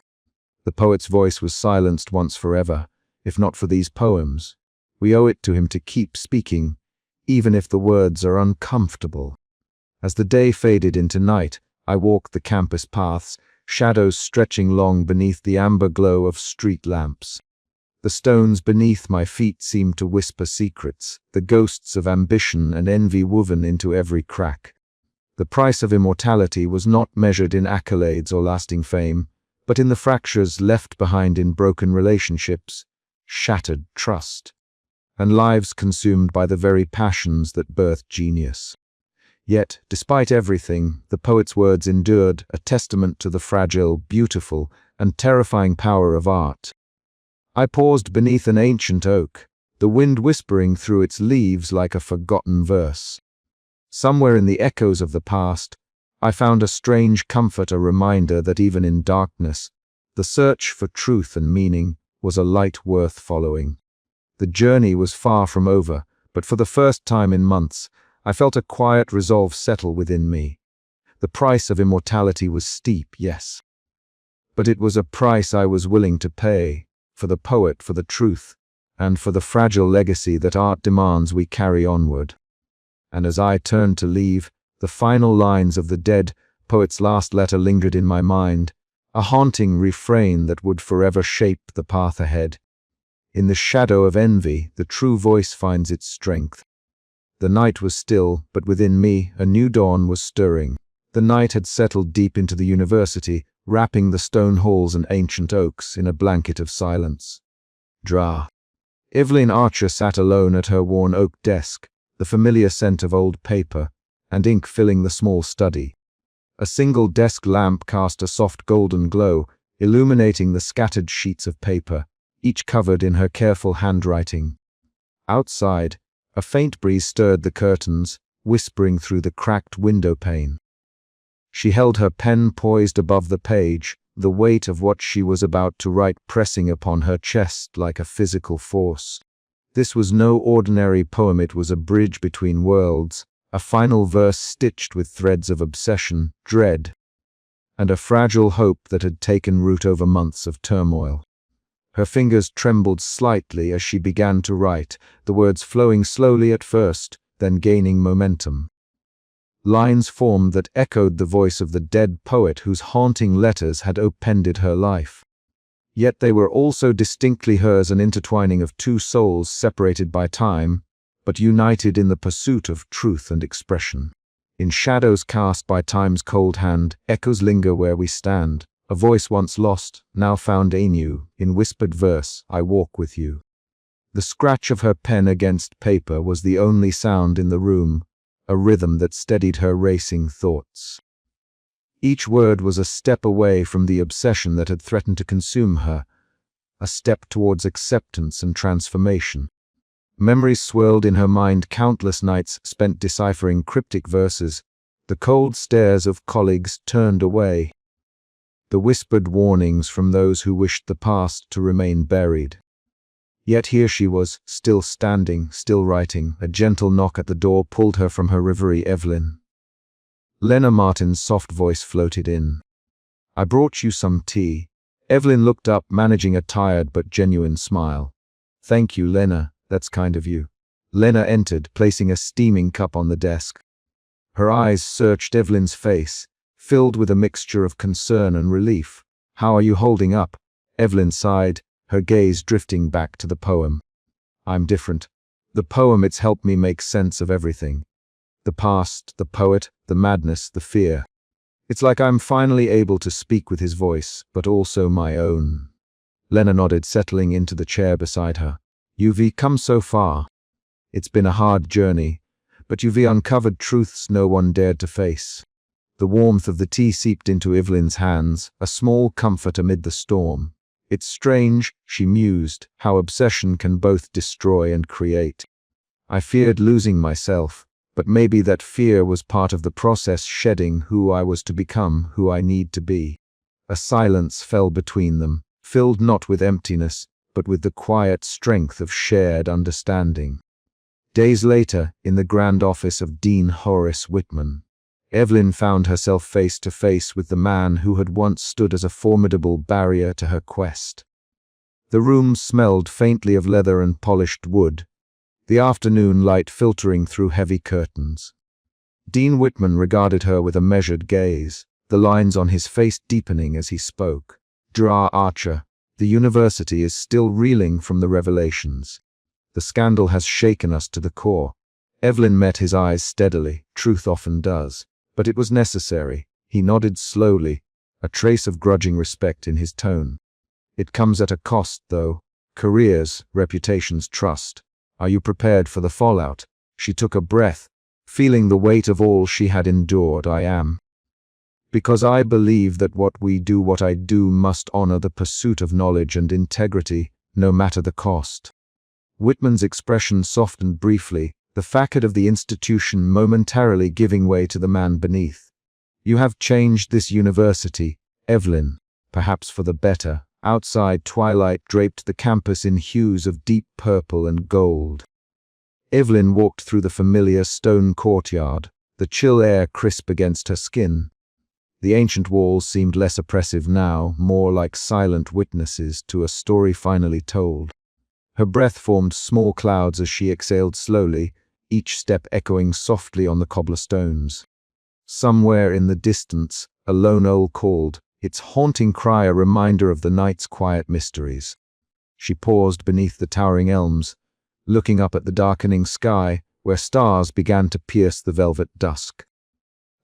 The poet's voice was silenced once forever, if not for these poems. We owe it to him to keep speaking, even if the words are uncomfortable. As the day faded into night, I walked the campus paths, shadows stretching long beneath the amber glow of street lamps. The stones beneath my feet seemed to whisper secrets, the ghosts of ambition and envy woven into every crack. The price of immortality was not measured in accolades or lasting fame, but in the fractures left behind in broken relationships, shattered trust, and lives consumed by the very passions that birthed genius. Yet, despite everything, the poet's words endured, a testament to the fragile, beautiful, and terrifying power of art. I paused beneath an ancient oak, the wind whispering through its leaves like a forgotten verse. Somewhere in the echoes of the past, I found a strange comfort, a reminder that even in darkness, the search for truth and meaning was a light worth following. The journey was far from over, but for the first time in months, I felt a quiet resolve settle within me. The price of immortality was steep, yes, but it was a price I was willing to pay, for the poet, for the truth, and for the fragile legacy that art demands we carry onward. And as I turned to leave, the final lines of the dead poet's last letter lingered in my mind, a haunting refrain that would forever shape the path ahead. In the shadow of envy, the true voice finds its strength. The night was still, but within me, a new dawn was stirring. The night had settled deep into the university, wrapping the stone halls and ancient oaks in a blanket of silence. Dra. Evelyn Archer sat alone at her worn oak desk, the familiar scent of old paper and ink filling the small study. A single desk lamp cast a soft golden glow, illuminating the scattered sheets of paper, each covered in her careful handwriting. Outside, a faint breeze stirred the curtains, whispering through the cracked window pane. She held her pen poised above the page, the weight of what she was about to write pressing upon her chest like a physical force. This was no ordinary poem, it was a bridge between worlds, a final verse stitched with threads of obsession, dread, and a fragile hope that had taken root over months of turmoil. Her fingers trembled slightly as she began to write, the words flowing slowly at first, then gaining momentum. Lines formed that echoed the voice of the dead poet whose haunting letters had upended her life. Yet they were also distinctly hers, an intertwining of two souls separated by time, but united in the pursuit of truth and expression. In shadows cast by time's cold hand, echoes linger where we stand. A voice once lost, now found anew, in whispered verse, I walk with you. The scratch of her pen against paper was the only sound in the room, a rhythm that steadied her racing thoughts. Each word was a step away from the obsession that had threatened to consume her, a step towards acceptance and transformation. Memories swirled in her mind, countless nights spent deciphering cryptic verses, the cold stares of colleagues turned away, the whispered warnings from those who wished the past to remain buried. Yet here she was, still standing, still writing. A gentle knock at the door pulled her from her reverie. Evelyn. Lena Martin's soft voice floated in. I brought you some tea. Evelyn looked up, managing a tired but genuine smile. Thank you, Lena. That's kind of you. Lena entered, placing a steaming cup on the desk. Her eyes searched Evelyn's face, filled with a mixture of concern and relief. How are you holding up? Evelyn sighed, her gaze drifting back to the poem. I'm different. The poem, it's helped me make sense of everything. The past, the poet, the madness, the fear. It's like I'm finally able to speak with his voice, but also my own. Lena nodded, settling into the chair beside her. You've come so far. It's been a hard journey, but you've uncovered truths no one dared to face. The warmth of the tea seeped into Evelyn's hands, a small comfort amid the storm. It's strange, she mused, how obsession can both destroy and create. I feared losing myself, but maybe that fear was part of the process, shedding who I was to become, who I need to be. A silence fell between them, filled not with emptiness, but with the quiet strength of shared understanding. Days later, in the grand office of Dean Horace Whitman, Evelyn found herself face to face with the man who had once stood as a formidable barrier to her quest. The room smelled faintly of leather and polished wood, the afternoon light filtering through heavy curtains. Dean Whitman regarded her with a measured gaze, the lines on his face deepening as he spoke. Dra Archer, the university is still reeling from the revelations. The scandal has shaken us to the core. Evelyn met his eyes steadily, truth often does. But it was necessary. He nodded slowly, a trace of grudging respect in his tone. It comes at a cost, though. Careers, reputations, trust. Are you prepared for the fallout? She took a breath, feeling the weight of all she had endured. I am. Because I believe that what I do must honor the pursuit of knowledge and integrity, no matter the cost. Whitman's expression softened briefly, the facade of the institution momentarily giving way to the man beneath. You have changed this university, Evelyn, perhaps for the better. Outside, twilight draped the campus in hues of deep purple and gold. Evelyn walked through the familiar stone courtyard, the chill air crisp against her skin. The ancient walls seemed less oppressive now, more like silent witnesses to a story finally told. Her breath formed small clouds as she exhaled slowly, each step echoing softly on the cobblestones. Somewhere in the distance, a lone owl called, its haunting cry a reminder of the night's quiet mysteries. She paused beneath the towering elms, looking up at the darkening sky, where stars began to pierce the velvet dusk.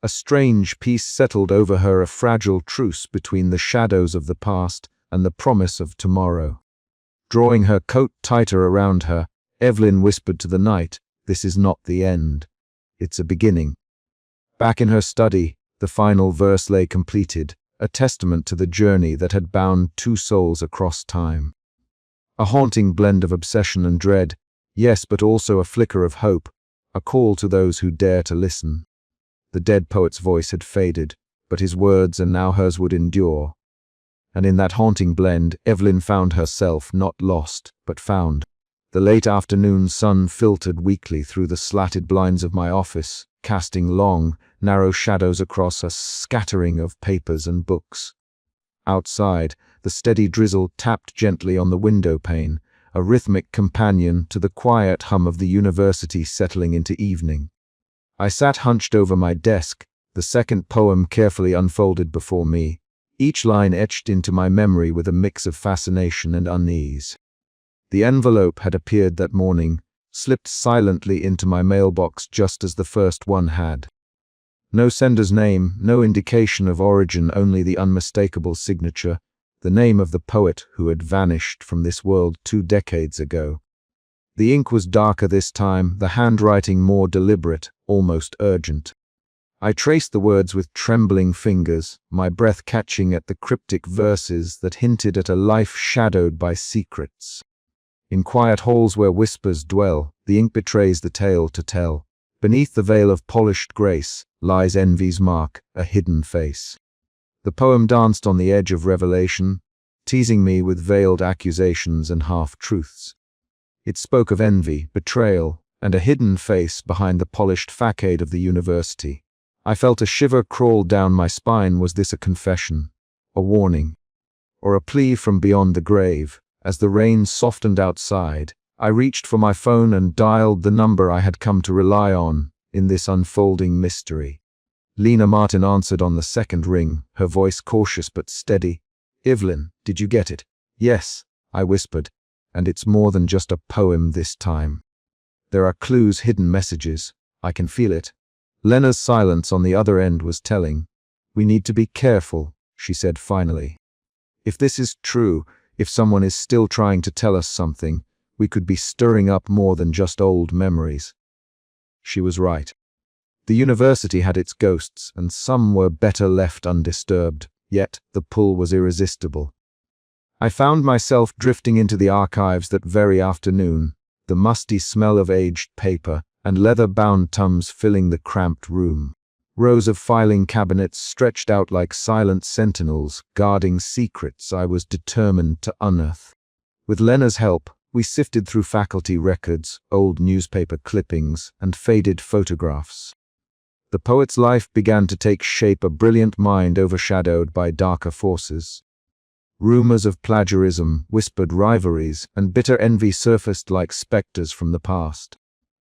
A strange peace settled over her, a fragile truce between the shadows of the past and the promise of tomorrow. Drawing her coat tighter around her, Evelyn whispered to the night, "This is not the end. It's a beginning." Back in her study, the final verse lay completed, a testament to the journey that had bound two souls across time. A haunting blend of obsession and dread, yes, but also a flicker of hope, a call to those who dare to listen. The dead poet's voice had faded, but his words and now hers would endure. And in that haunting blend, Evelyn found herself not lost, but found. The late afternoon sun filtered weakly through the slatted blinds of my office, casting long, narrow shadows across a scattering of papers and books. Outside, the steady drizzle tapped gently on the window pane, a rhythmic companion to the quiet hum of the university settling into evening. I sat hunched over my desk, the second poem carefully unfolded before me, each line etched into my memory with a mix of fascination and unease. The envelope had appeared that morning, slipped silently into my mailbox just as the first one had. No sender's name, no indication of origin, only the unmistakable signature, the name of the poet who had vanished from this world 2 decades ago. The ink was darker this time, the handwriting more deliberate, almost urgent. I traced the words with trembling fingers, my breath catching at the cryptic verses that hinted at a life shadowed by secrets. In quiet halls where whispers dwell, the ink betrays the tale to tell. Beneath the veil of polished grace lies envy's mark, a hidden face. The poem danced on the edge of revelation, teasing me with veiled accusations and half-truths. It spoke of envy, betrayal, and a hidden face behind the polished facade of the university. I felt a shiver crawl down my spine. Was this a confession, a warning, or a plea from beyond the grave? As the rain softened outside, I reached for my phone and dialed the number I had come to rely on in this unfolding mystery. Lena Martin answered on the second ring, her voice cautious but steady. "Evelyn, did you get it?" "Yes," I whispered, "and it's more than just a poem this time. There are clues, hidden messages. I can feel it." Lena's silence on the other end was telling. "We need to be careful," she said finally. "If this is true, if someone is still trying to tell us something, we could be stirring up more than just old memories." She was right. The university had its ghosts, and some were better left undisturbed, yet the pull was irresistible. I found myself drifting into the archives that very afternoon, the musty smell of aged paper and leather-bound tomes filling the cramped room. Rows of filing cabinets stretched out like silent sentinels, guarding secrets I was determined to unearth. With Lena's help, we sifted through faculty records, old newspaper clippings, and faded photographs. The poet's life began to take shape, a brilliant mind overshadowed by darker forces. Rumors of plagiarism, whispered rivalries, and bitter envy surfaced like specters from the past.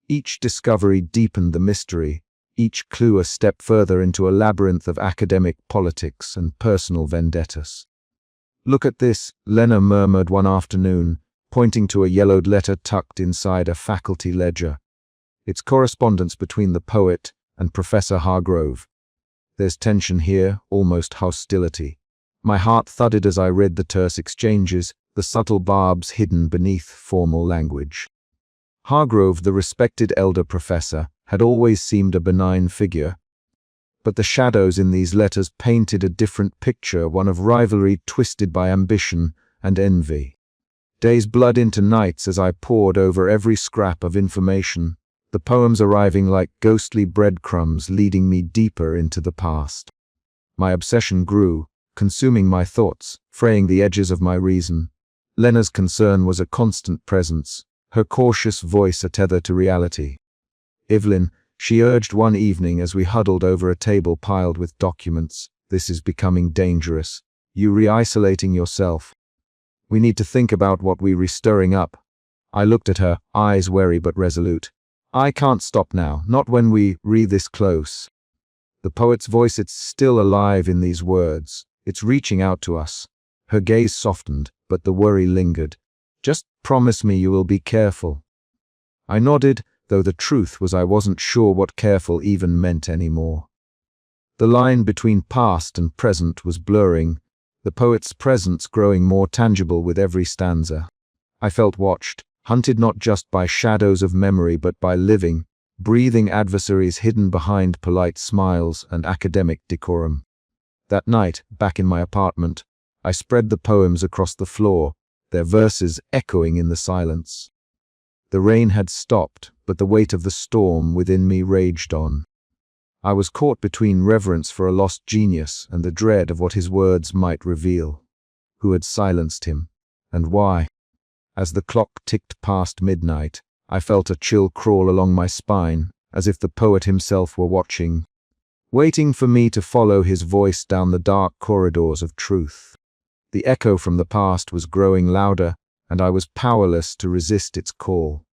Each discovery deepened the mystery, each clue a step further into a labyrinth of academic politics and personal vendettas. "Look at this," Lena murmured one afternoon, pointing to a yellowed letter tucked inside a faculty ledger. "It's correspondence between the poet and Professor Hargrove. There's tension here, almost hostility." My heart thudded as I read the terse exchanges, the subtle barbs hidden beneath formal language. Hargrove, the respected elder professor, had always seemed a benign figure, but the shadows in these letters painted a different picture, one of rivalry twisted by ambition and envy. Days blurred into nights as I pored over every scrap of information, the poems arriving like ghostly breadcrumbs leading me deeper into the past. My obsession grew, consuming my thoughts, fraying the edges of my reason. Lena's concern was a constant presence, her cautious voice a tether to reality. "Evelyn," she urged one evening as we huddled over a table piled with documents, "this is becoming dangerous. You re-isolating yourself. We need to think about what we're stirring up." I looked at her, eyes wary but resolute. "I can't stop now, not when we read this close." The poet's voice, it's still alive in these words. It's reaching out to us. Her gaze softened, but the worry lingered. "Just promise me you will be careful." I nodded, though the truth was I wasn't sure what careful even meant anymore. The line between past and present was blurring, the poet's presence growing more tangible with every stanza. I felt watched, hunted not just by shadows of memory but by living, breathing adversaries hidden behind polite smiles and academic decorum. That night, back in my apartment, I spread the poems across the floor, their verses echoing in the silence. The rain had stopped, but the weight of the storm within me raged on. I was caught between reverence for a lost genius and the dread of what his words might reveal. Who had silenced him, and why? As the clock ticked past midnight, I felt a chill crawl along my spine, as if the poet himself were watching, waiting for me to follow his voice down the dark corridors of truth. The echo from the past was growing louder, and I was powerless to resist its call.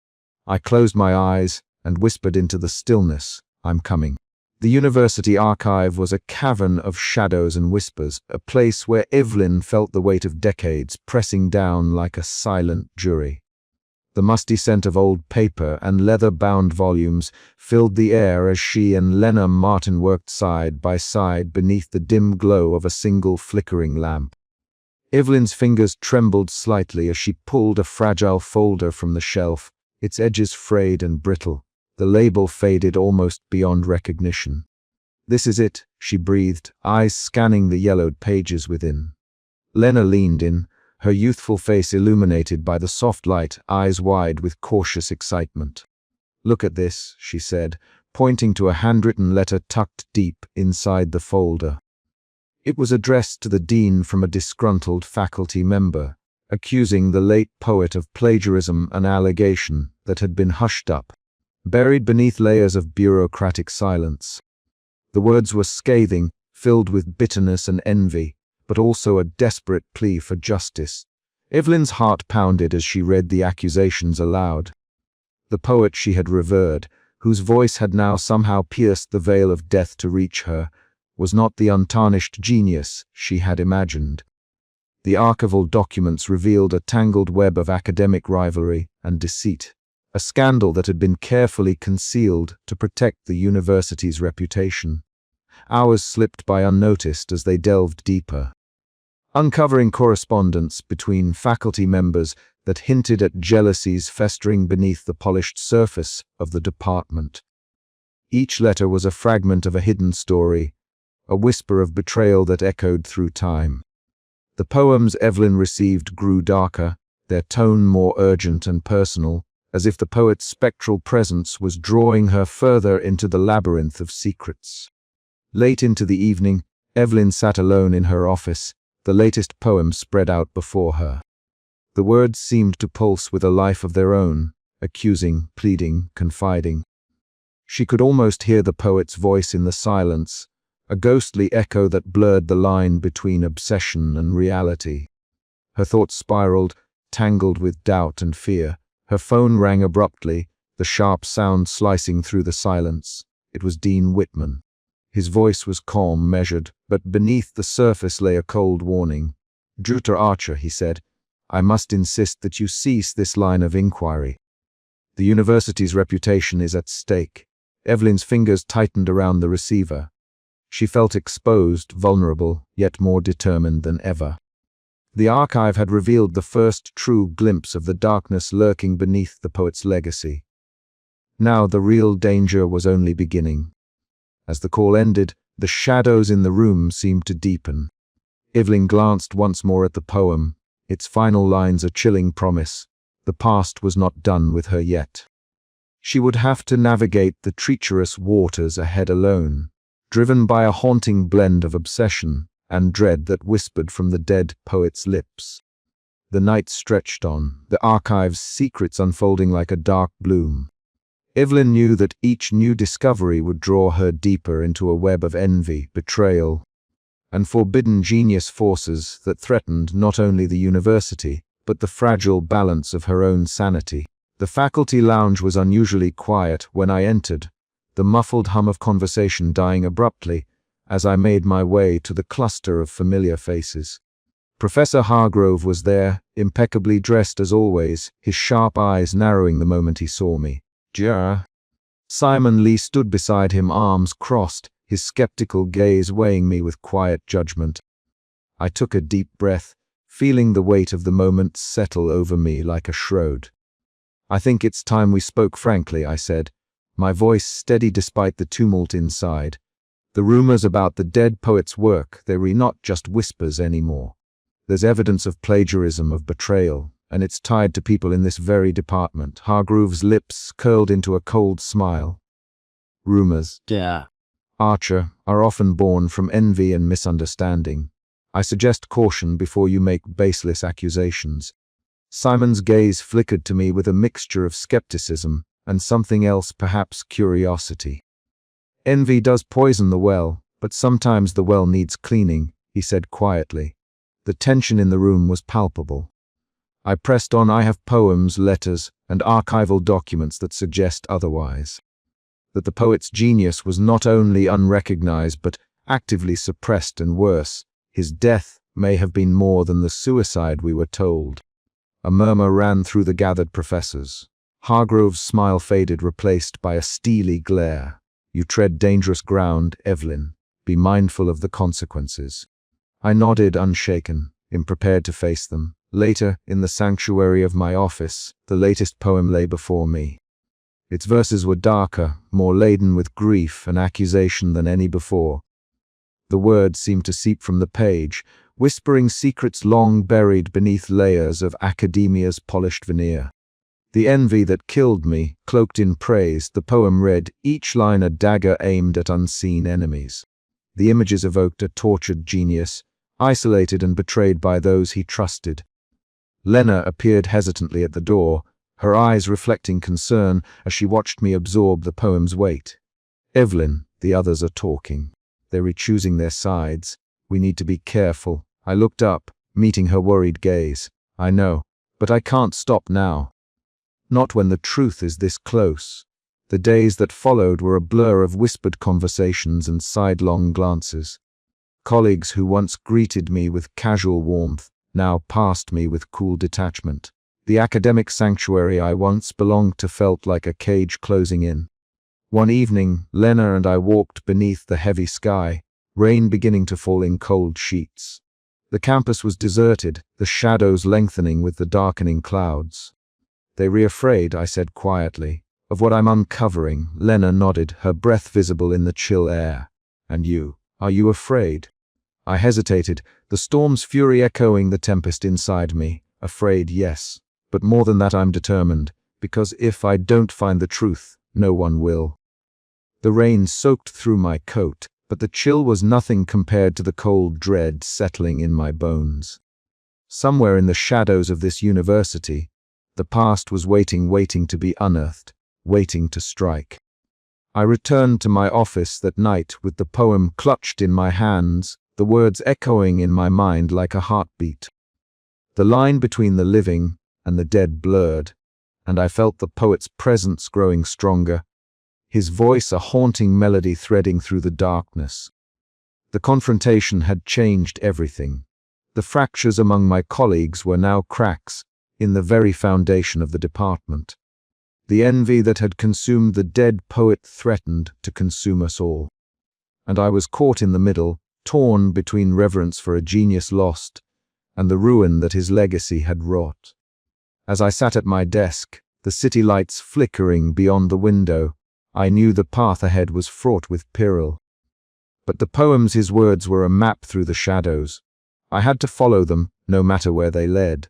I closed my eyes and whispered into the stillness, "I'm coming." The university archive was a cavern of shadows and whispers, a place where Evelyn felt the weight of decades pressing down like a silent jury. The musty scent of old paper and leather-bound volumes filled the air as she and Lena Martin worked side by side beneath the dim glow of a single flickering lamp. Evelyn's fingers trembled slightly as she pulled a fragile folder from the shelf, its edges frayed and brittle, the label faded almost beyond recognition. "This is it," she breathed, eyes scanning the yellowed pages within. Lena leaned in, her youthful face illuminated by the soft light, eyes wide with cautious excitement. "Look at this," she said, pointing to a handwritten letter tucked deep inside the folder. It was addressed to the dean from a disgruntled faculty member, accusing the late poet of plagiarism, an allegation that had been hushed up, buried beneath layers of bureaucratic silence. The words were scathing, filled with bitterness and envy, but also a desperate plea for justice. Evelyn's heart pounded as she read the accusations aloud. The poet she had revered, whose voice had now somehow pierced the veil of death to reach her, was not the untarnished genius she had imagined. The archival documents revealed a tangled web of academic rivalry and deceit, a scandal that had been carefully concealed to protect the university's reputation. Hours slipped by unnoticed as they delved deeper, uncovering correspondence between faculty members that hinted at jealousies festering beneath the polished surface of the department. Each letter was a fragment of a hidden story, a whisper of betrayal that echoed through time. The poems Evelyn received grew darker, their tone more urgent and personal, as if the poet's spectral presence was drawing her further into the labyrinth of secrets. Late into the evening, Evelyn sat alone in her office, the latest poem spread out before her. The words seemed to pulse with a life of their own, accusing, pleading, confiding. She could almost hear the poet's voice in the silence, a ghostly echo that blurred the line between obsession and reality. Her thoughts spiraled, tangled with doubt and fear. Her phone rang abruptly, the sharp sound slicing through the silence. It was Dean Whitman. His voice was calm, measured, but beneath the surface lay a cold warning. "Dr. Archer," he said, "I must insist that you cease this line of inquiry. The university's reputation is at stake." Evelyn's fingers tightened around the receiver. She felt exposed, vulnerable, yet more determined than ever. The archive had revealed the first true glimpse of the darkness lurking beneath the poet's legacy. Now the real danger was only beginning. As the call ended, the shadows in the room seemed to deepen. Evelyn glanced once more at the poem, its final lines a chilling promise. The past was not done with her yet. She would have to navigate the treacherous waters ahead alone, driven by a haunting blend of obsession and dread that whispered from the dead poet's lips. The night stretched on, the archive's secrets unfolding like a dark bloom. Evelyn knew that each new discovery would draw her deeper into a web of envy, betrayal, and forbidden genius forces that threatened not only the university, but the fragile balance of her own sanity. The faculty lounge was unusually quiet when I entered, the muffled hum of conversation dying abruptly as I made my way to the cluster of familiar faces. Professor Hargrove was there, impeccably dressed as always, his sharp eyes narrowing the moment he saw me. "Ja." Simon Lee stood beside him, arms crossed, his skeptical gaze weighing me with quiet judgment. I took a deep breath, feeling the weight of the moment settle over me like a shroud. "I think it's time we spoke frankly," I said, my voice steady despite the tumult inside. "The rumors about the dead poet's work, they're not just whispers anymore. There's evidence of plagiarism, of betrayal, and it's tied to people in this very department." Hargrove's lips curled into a cold smile. "Rumors, Yeah. Archer, are often born from envy and misunderstanding. I suggest caution before you make baseless accusations." Simon's gaze flickered to me with a mixture of skepticism and something else, perhaps curiosity. "Envy does poison the well, but sometimes the well needs cleaning," he said quietly. The tension in the room was palpable. I pressed on. "I have poems, letters, and archival documents that suggest otherwise. That the poet's genius was not only unrecognized but actively suppressed, and worse, his death may have been more than the suicide we were told." A murmur ran through the gathered professors. Hargrove's smile faded, replaced by a steely glare. "You tread dangerous ground, Evelyn. Be mindful of the consequences." I nodded, unshaken, prepared to face them. Later, in the sanctuary of my office, the latest poem lay before me. Its verses were darker, more laden with grief and accusation than any before. The words seemed to seep from the page, whispering secrets long buried beneath layers of academia's polished veneer. "The envy that killed me, cloaked in praise," the poem read, each line a dagger aimed at unseen enemies. The images evoked a tortured genius, isolated and betrayed by those he trusted. Lena appeared hesitantly at the door, her eyes reflecting concern as she watched me absorb the poem's weight. "Evelyn, the others are talking. They're re-choosing their sides. We need to be careful." I looked up, meeting her worried gaze. "I know, but I can't stop now. Not when the truth is this close." The days that followed were a blur of whispered conversations and sidelong glances. Colleagues who once greeted me with casual warmth now passed me with cool detachment. The academic sanctuary I once belonged to felt like a cage closing in. One evening, Lena and I walked beneath the heavy sky, rain beginning to fall in cold sheets. The campus was deserted, the shadows lengthening with the darkening clouds. "They were afraid," I said quietly, "of what I'm uncovering." Lena nodded, her breath visible in the chill air. "And you, are you afraid?" I hesitated, the storm's fury echoing the tempest inside me. "Afraid, yes. But more than that, I'm determined, because if I don't find the truth, no one will." The rain soaked through my coat, but the chill was nothing compared to the cold dread settling in my bones. Somewhere in the shadows of this university, the past was waiting to be unearthed, waiting to strike. I returned to my office that night with the poem clutched in my hands, the words echoing in my mind like a heartbeat. The line between the living and the dead blurred, and I felt the poet's presence growing stronger, his voice a haunting melody threading through the darkness. The confrontation had changed everything. The fractures among my colleagues were now cracks in the very foundation of the department. The envy that had consumed the dead poet threatened to consume us all. And I was caught in the middle, torn between reverence for a genius lost and the ruin that his legacy had wrought. As I sat at my desk, the city lights flickering beyond the window, I knew the path ahead was fraught with peril. But the poems, his words, were a map through the shadows. I had to follow them, no matter where they led.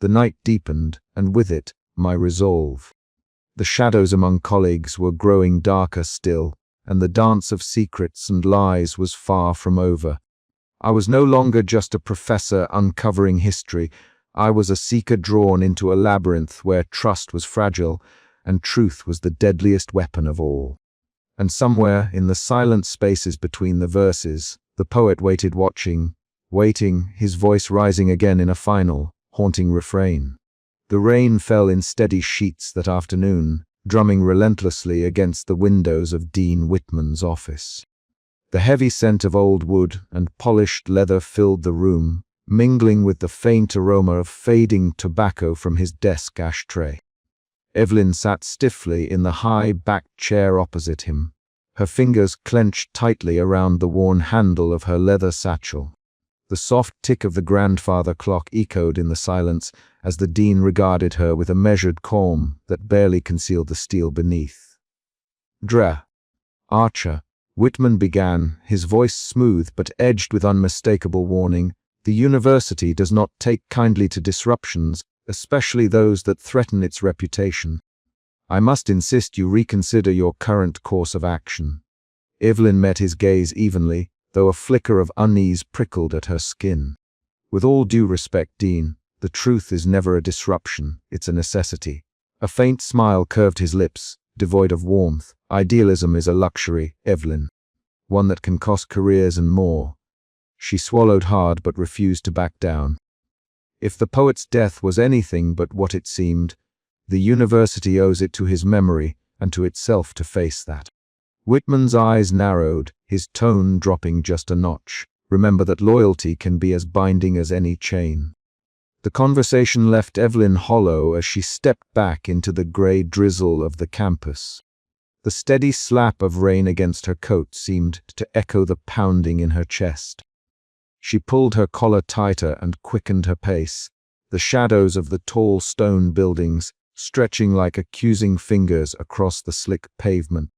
The night deepened, and with it, my resolve. The shadows among colleagues were growing darker still, and the dance of secrets and lies was far from over. I was no longer just a professor uncovering history. I was a seeker drawn into a labyrinth where trust was fragile, and truth was the deadliest weapon of all. And somewhere, in the silent spaces between the verses, the poet waited, waiting, his voice rising again in a final, haunting refrain. The rain fell in steady sheets that afternoon, drumming relentlessly against the windows of Dean Whitman's office. The heavy scent of old wood and polished leather filled the room, mingling with the faint aroma of fading tobacco from his desk ashtray. Evelyn sat stiffly in the high-backed chair opposite him, her fingers clenched tightly around the worn handle of her leather satchel. The soft tick of the grandfather clock echoed in the silence as the dean regarded her with a measured calm that barely concealed the steel beneath. Archer, Whitman began, his voice smooth but edged with unmistakable warning. The university does not take kindly to disruptions, especially those that threaten its reputation. I must insist you reconsider your current course of action. Evelyn met his gaze evenly, though a flicker of unease prickled at her skin. With all due respect, Dean, the truth is never a disruption, it's a necessity. A faint smile curved his lips, devoid of warmth. Idealism is a luxury, Evelyn. One that can cost careers and more. She swallowed hard but refused to back down. If the poet's death was anything but what it seemed, the university owes it to his memory and to itself to face that. Whitman's eyes narrowed, his tone dropping just a notch. Remember that loyalty can be as binding as any chain. The conversation left Evelyn hollow as she stepped back into the gray drizzle of the campus. The steady slap of rain against her coat seemed to echo the pounding in her chest. She pulled her collar tighter and quickened her pace, the shadows of the tall stone buildings stretching like accusing fingers across the slick pavement.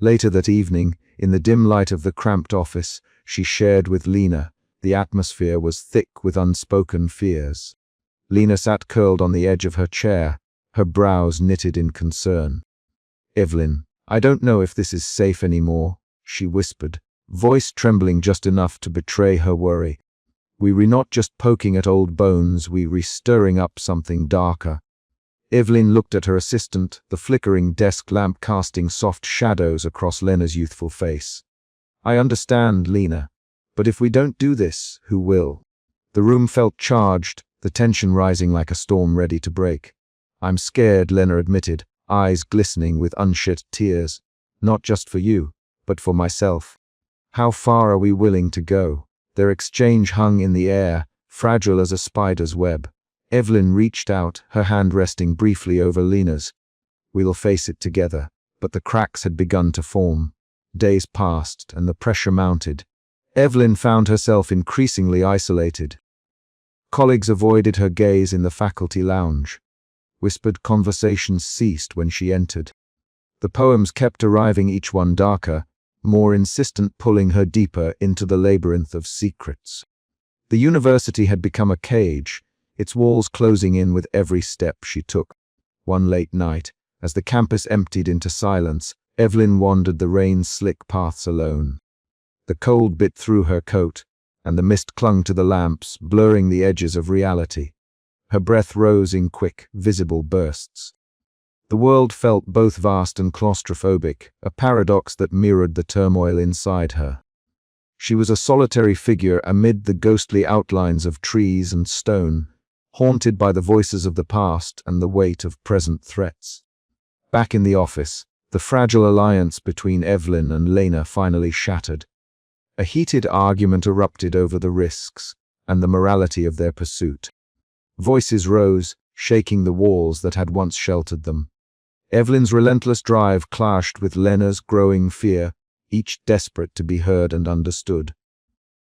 Later that evening, in the dim light of the cramped office she shared with Lena, the atmosphere was thick with unspoken fears. Lena sat curled on the edge of her chair, her brows knitted in concern. "Evelyn, I don't know if this is safe anymore," she whispered, voice trembling just enough to betray her worry. "We were not just poking at old bones, we were stirring up something darker." Evelyn looked at her assistant, the flickering desk lamp casting soft shadows across Lena's youthful face. "I understand, Lena, but if we don't do this, who will?" The room felt charged, the tension rising like a storm ready to break. "I'm scared," Lena admitted, eyes glistening with unshed tears. "Not just for you, but for myself. How far are we willing to go?" Their exchange hung in the air, fragile as a spider's web. Evelyn reached out, her hand resting briefly over Lena's. "We'll face it together." But the cracks had begun to form. Days passed, and the pressure mounted. Evelyn found herself increasingly isolated. Colleagues avoided her gaze in the faculty lounge. Whispered conversations ceased when she entered. The poems kept arriving, each one darker, more insistent, pulling her deeper into the labyrinth of secrets. The university had become a cage, its walls closing in with every step she took. One late night, as the campus emptied into silence, Evelyn wandered the rain-slick paths alone. The cold bit through her coat, and the mist clung to the lamps, blurring the edges of reality. Her breath rose in quick, visible bursts. The world felt both vast and claustrophobic, a paradox that mirrored the turmoil inside her. She was a solitary figure amid the ghostly outlines of trees and stone, haunted by the voices of the past and the weight of present threats. Back in the office, the fragile alliance between Evelyn and Lena finally shattered. A heated argument erupted over the risks and the morality of their pursuit. Voices rose, shaking the walls that had once sheltered them. Evelyn's relentless drive clashed with Lena's growing fear, each desperate to be heard and understood.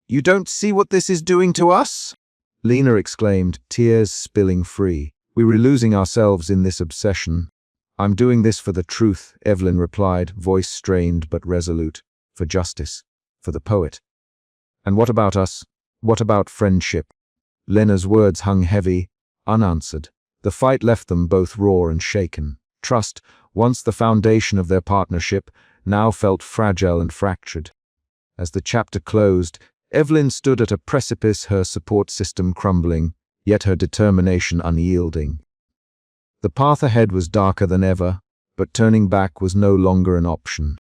"You don't see what this is doing to us?" Lena exclaimed, tears spilling free. "We were losing ourselves in this obsession." "I'm doing this for the truth," Evelyn replied, voice strained but resolute. "For justice. For the poet." "And what about us? What about friendship?" Lena's words hung heavy, unanswered. The fight left them both raw and shaken. Trust, once the foundation of their partnership, now felt fragile and fractured. As the chapter closed, Evelyn stood at a precipice, her support system crumbling, yet her determination unyielding. The path ahead was darker than ever, but turning back was no longer an option.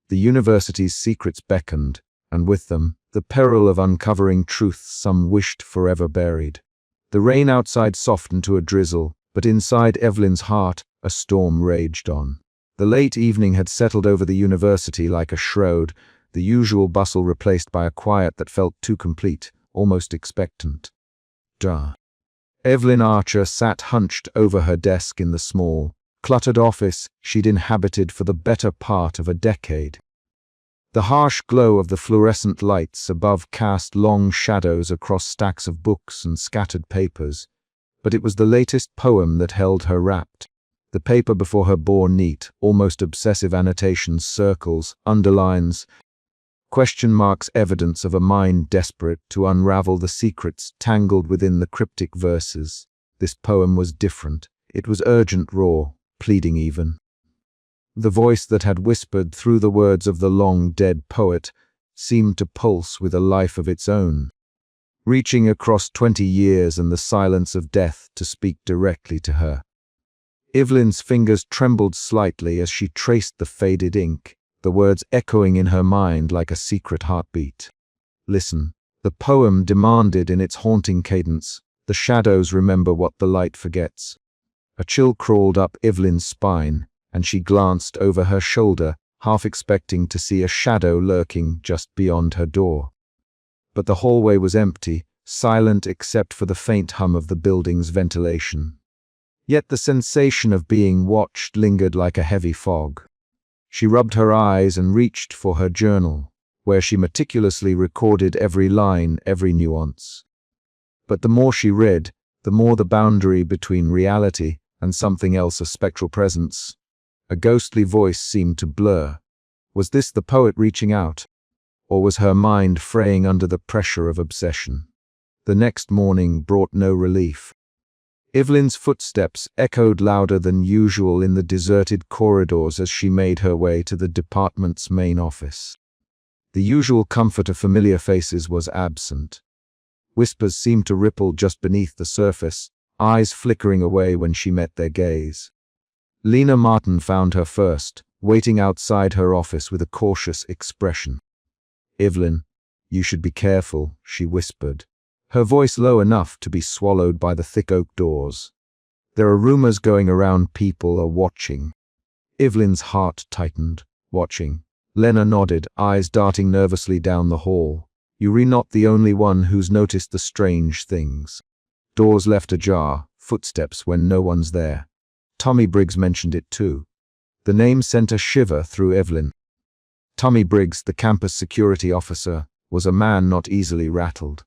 The university's secrets beckoned, and with them, the peril of uncovering truths some wished forever buried. The rain outside softened to a drizzle, but inside Evelyn's heart, a storm raged on. The late evening had settled over the university like a shroud, the usual bustle replaced by a quiet that felt too complete, almost expectant. Evelyn Archer sat hunched over her desk in the small, cluttered office she'd inhabited for the better part of a decade. The harsh glow of the fluorescent lights above cast long shadows across stacks of books and scattered papers, but it was the latest poem that held her rapt. The paper before her bore neat, almost obsessive annotations, circles, underlines, question marks, evidence of a mind desperate to unravel the secrets tangled within the cryptic verses. This poem was different. It was urgent, raw, pleading even. The voice that had whispered through the words of the long-dead poet seemed to pulse with a life of its own, reaching across 20 years and the silence of death to speak directly to her. Evelyn's fingers trembled slightly as she traced the faded ink, the words echoing in her mind like a secret heartbeat. "Listen," the poem demanded in its haunting cadence. "The shadows remember what the light forgets." A chill crawled up Evelyn's spine, and she glanced over her shoulder, half expecting to see a shadow lurking just beyond her door. But the hallway was empty, silent except for the faint hum of the building's ventilation. Yet the sensation of being watched lingered like a heavy fog. She rubbed her eyes and reached for her journal, where she meticulously recorded every line, every nuance. But the more she read, the more the boundary between reality and something else, a spectral presence, a ghostly voice, seemed to blur. Was this the poet reaching out? Or was her mind fraying under the pressure of obsession? The next morning brought no relief. Evelyn's footsteps echoed louder than usual in the deserted corridors as she made her way to the department's main office. The usual comfort of familiar faces was absent. Whispers seemed to ripple just beneath the surface, eyes flickering away when she met their gaze. Lena Martin found her first, waiting outside her office with a cautious expression. "Evelyn, you should be careful," she whispered, her voice low enough to be swallowed by the thick oak doors. "There are rumors going around, people are watching." Evelyn's heart tightened. "Watching?" Lena nodded, eyes darting nervously down the hall. "You're not the only one who's noticed the strange things." Doors left ajar, footsteps when no one's there. Tommy Briggs mentioned it too. The name sent a shiver through Evelyn. Tommy Briggs, the campus security officer, was a man not easily rattled.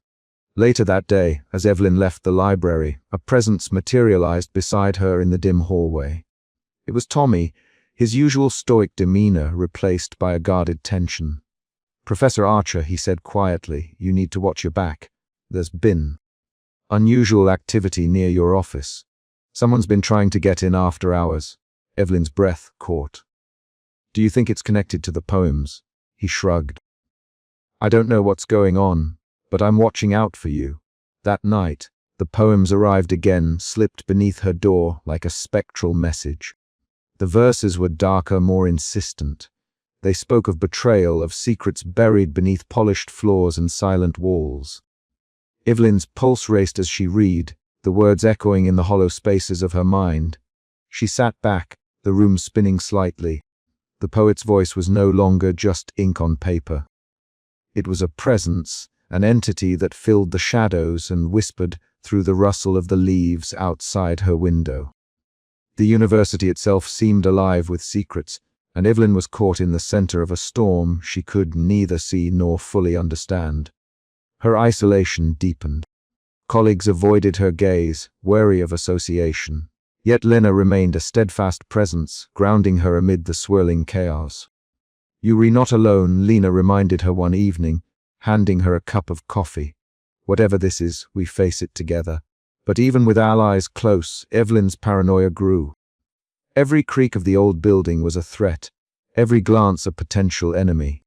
Later that day, as Evelyn left the library, a presence materialized beside her in the dim hallway. It was Tommy, his usual stoic demeanor replaced by a guarded tension. "Professor Archer," he said quietly, "you need to watch your back. There's been unusual activity near your office. Someone's been trying to get in after hours." Evelyn's breath caught. "Do you think it's connected to the poems?" He shrugged. "I don't know what's going on, but I'm watching out for you." That night, the poems arrived again, slipped beneath her door like a spectral message. The verses were darker, more insistent. They spoke of betrayal, of secrets buried beneath polished floors and silent walls. Evelyn's pulse raced as she read, the words echoing in the hollow spaces of her mind. She sat back, the room spinning slightly. The poet's voice was no longer just ink on paper. It was a presence, an entity that filled the shadows and whispered through the rustle of the leaves outside her window. The university itself seemed alive with secrets, and Evelyn was caught in the center of a storm she could neither see nor fully understand. Her isolation deepened. Colleagues avoided her gaze, wary of association. Yet Lena remained a steadfast presence, grounding her amid the swirling chaos. "You're not alone," Lena reminded her one evening, handing her a cup of coffee. "Whatever this is, we face it together." But even with allies close, Evelyn's paranoia grew. Every creak of the old building was a threat, every glance a potential enemy.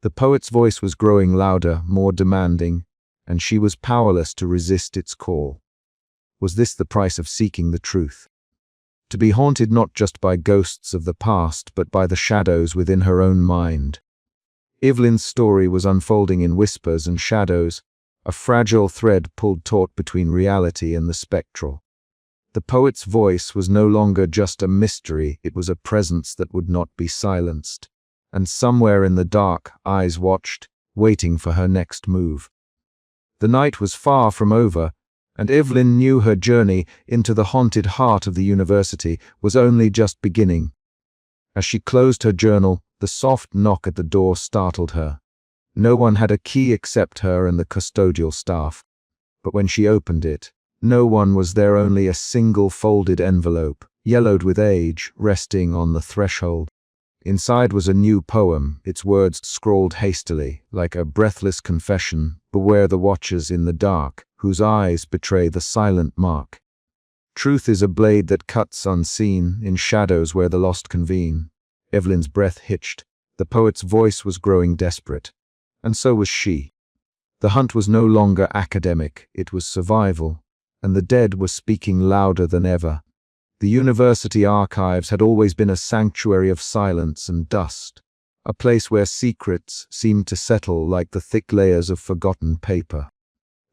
The poet's voice was growing louder, more demanding, and she was powerless to resist its call. Was this the price of seeking the truth? To be haunted not just by ghosts of the past, but by the shadows within her own mind. Evelyn's story was unfolding in whispers and shadows, a fragile thread pulled taut between reality and the spectral. The poet's voice was no longer just a mystery, it was a presence that would not be silenced. And somewhere in the dark, eyes watched, waiting for her next move. The night was far from over, and Evelyn knew her journey into the haunted heart of the university was only just beginning. As she closed her journal, the soft knock at the door startled her. No one had a key except her and the custodial staff. But when she opened it, no one was there, only a single folded envelope, yellowed with age, resting on the threshold. Inside was a new poem, its words scrawled hastily, like a breathless confession: "Beware the watchers in the dark, whose eyes betray the silent mark. Truth is a blade that cuts unseen, in shadows where the lost convene." Evelyn's breath hitched. The poet's voice was growing desperate. And so was she. The hunt was no longer academic, it was survival, and the dead were speaking louder than ever. The university archives had always been a sanctuary of silence and dust, a place where secrets seemed to settle like the thick layers of forgotten paper.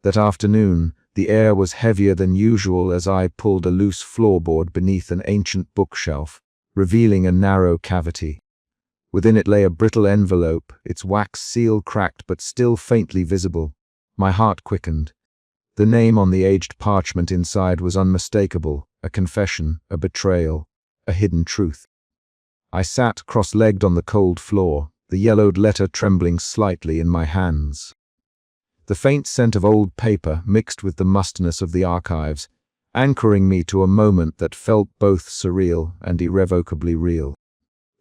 That afternoon, the air was heavier than usual as I pulled a loose floorboard beneath an ancient bookshelf, revealing a narrow cavity. Within it lay a brittle envelope, its wax seal cracked but still faintly visible. My heart quickened. The name on the aged parchment inside was unmistakable, a confession, a betrayal, a hidden truth. I sat cross-legged on the cold floor, the yellowed letter trembling slightly in my hands. The faint scent of old paper mixed with the mustiness of the archives, anchoring me to a moment that felt both surreal and irrevocably real.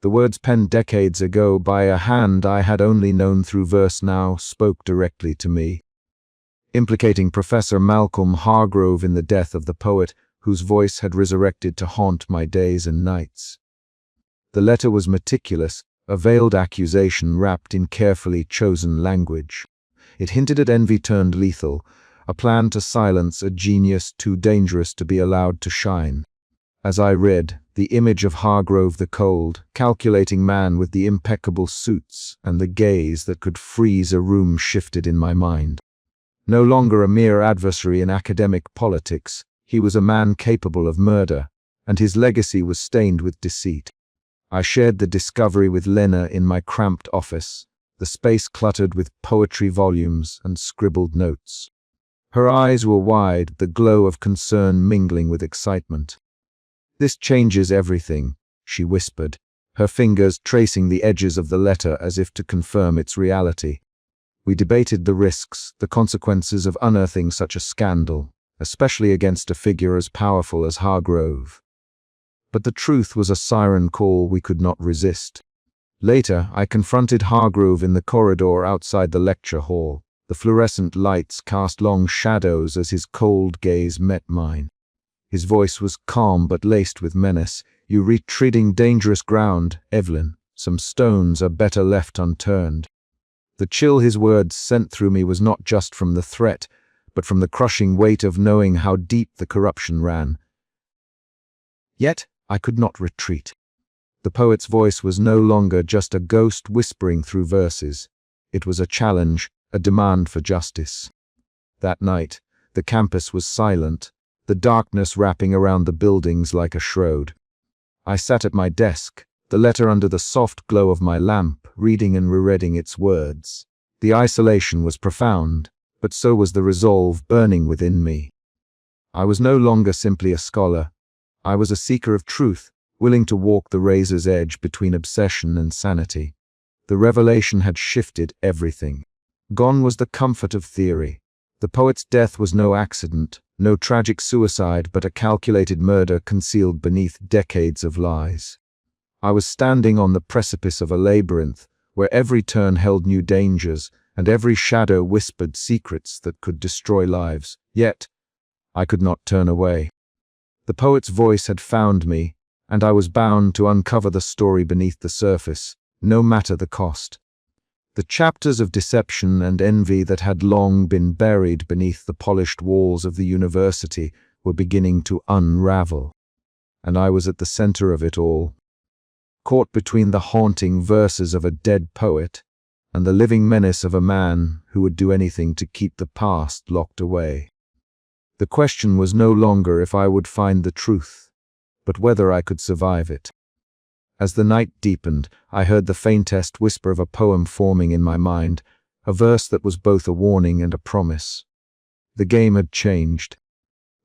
The words penned decades ago by a hand I had only known through verse now spoke directly to me, implicating Professor Malcolm Hargrove in the death of the poet whose voice had resurrected to haunt my days and nights. The letter was meticulous, a veiled accusation wrapped in carefully chosen language. It hinted at envy turned lethal, a plan to silence a genius too dangerous to be allowed to shine. As I read, the image of Hargrove the cold, calculating man with the impeccable suits and the gaze that could freeze a room shifted in my mind. No longer a mere adversary in academic politics, he was a man capable of murder, and his legacy was stained with deceit. I shared the discovery with Lena in my cramped office, the space cluttered with poetry volumes and scribbled notes. Her eyes were wide, the glow of concern mingling with excitement. "This changes everything," she whispered, her fingers tracing the edges of the letter as if to confirm its reality. We debated the risks, the consequences of unearthing such a scandal, especially against a figure as powerful as Hargrove. But the truth was a siren call we could not resist. Later, I confronted Hargrove in the corridor outside the lecture hall. The fluorescent lights cast long shadows as his cold gaze met mine. His voice was calm but laced with menace. "You retreading dangerous ground, Evelyn. Some stones are better left unturned." The chill his words sent through me was not just from the threat, but from the crushing weight of knowing how deep the corruption ran. Yet I could not retreat. The poet's voice was no longer just a ghost whispering through verses. It was a challenge, a demand for justice. That night, The campus was silent, the darkness wrapping around the buildings like a shroud. I sat at my desk, the letter under the soft glow of my lamp, reading and rereading its words. The isolation was profound, but so was the resolve burning within me. I was no longer simply a scholar. I was a seeker of truth, willing to walk the razor's edge between obsession and sanity. The revelation had shifted everything. Gone was the comfort of theory. The poet's death was no accident, no tragic suicide, but a calculated murder concealed beneath decades of lies. I was standing on the precipice of a labyrinth, where every turn held new dangers, and every shadow whispered secrets that could destroy lives. Yet, I could not turn away. The poet's voice had found me, and I was bound to uncover the story beneath the surface, no matter the cost. The chapters of deception and envy that had long been buried beneath the polished walls of the university were beginning to unravel, and I was at the center of it all, caught between the haunting verses of a dead poet and the living menace of a man who would do anything to keep the past locked away. The question was no longer if I would find the truth, but whether I could survive it. As the night deepened, I heard the faintest whisper of a poem forming in my mind, a verse that was both a warning and a promise. The game had changed.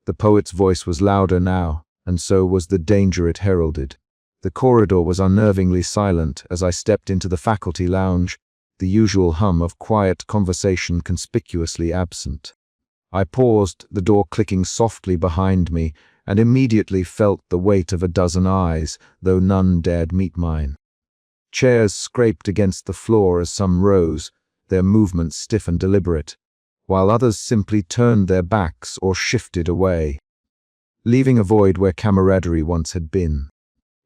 The poet's voice was louder now, and so was the danger it heralded. The corridor was unnervingly silent as I stepped into the faculty lounge, the usual hum of quiet conversation conspicuously absent. I paused, the door clicking softly behind me, and immediately felt the weight of a dozen eyes, though none dared meet mine. Chairs scraped against the floor as some rose, their movements stiff and deliberate, while others simply turned their backs or shifted away, leaving a void where camaraderie once had been.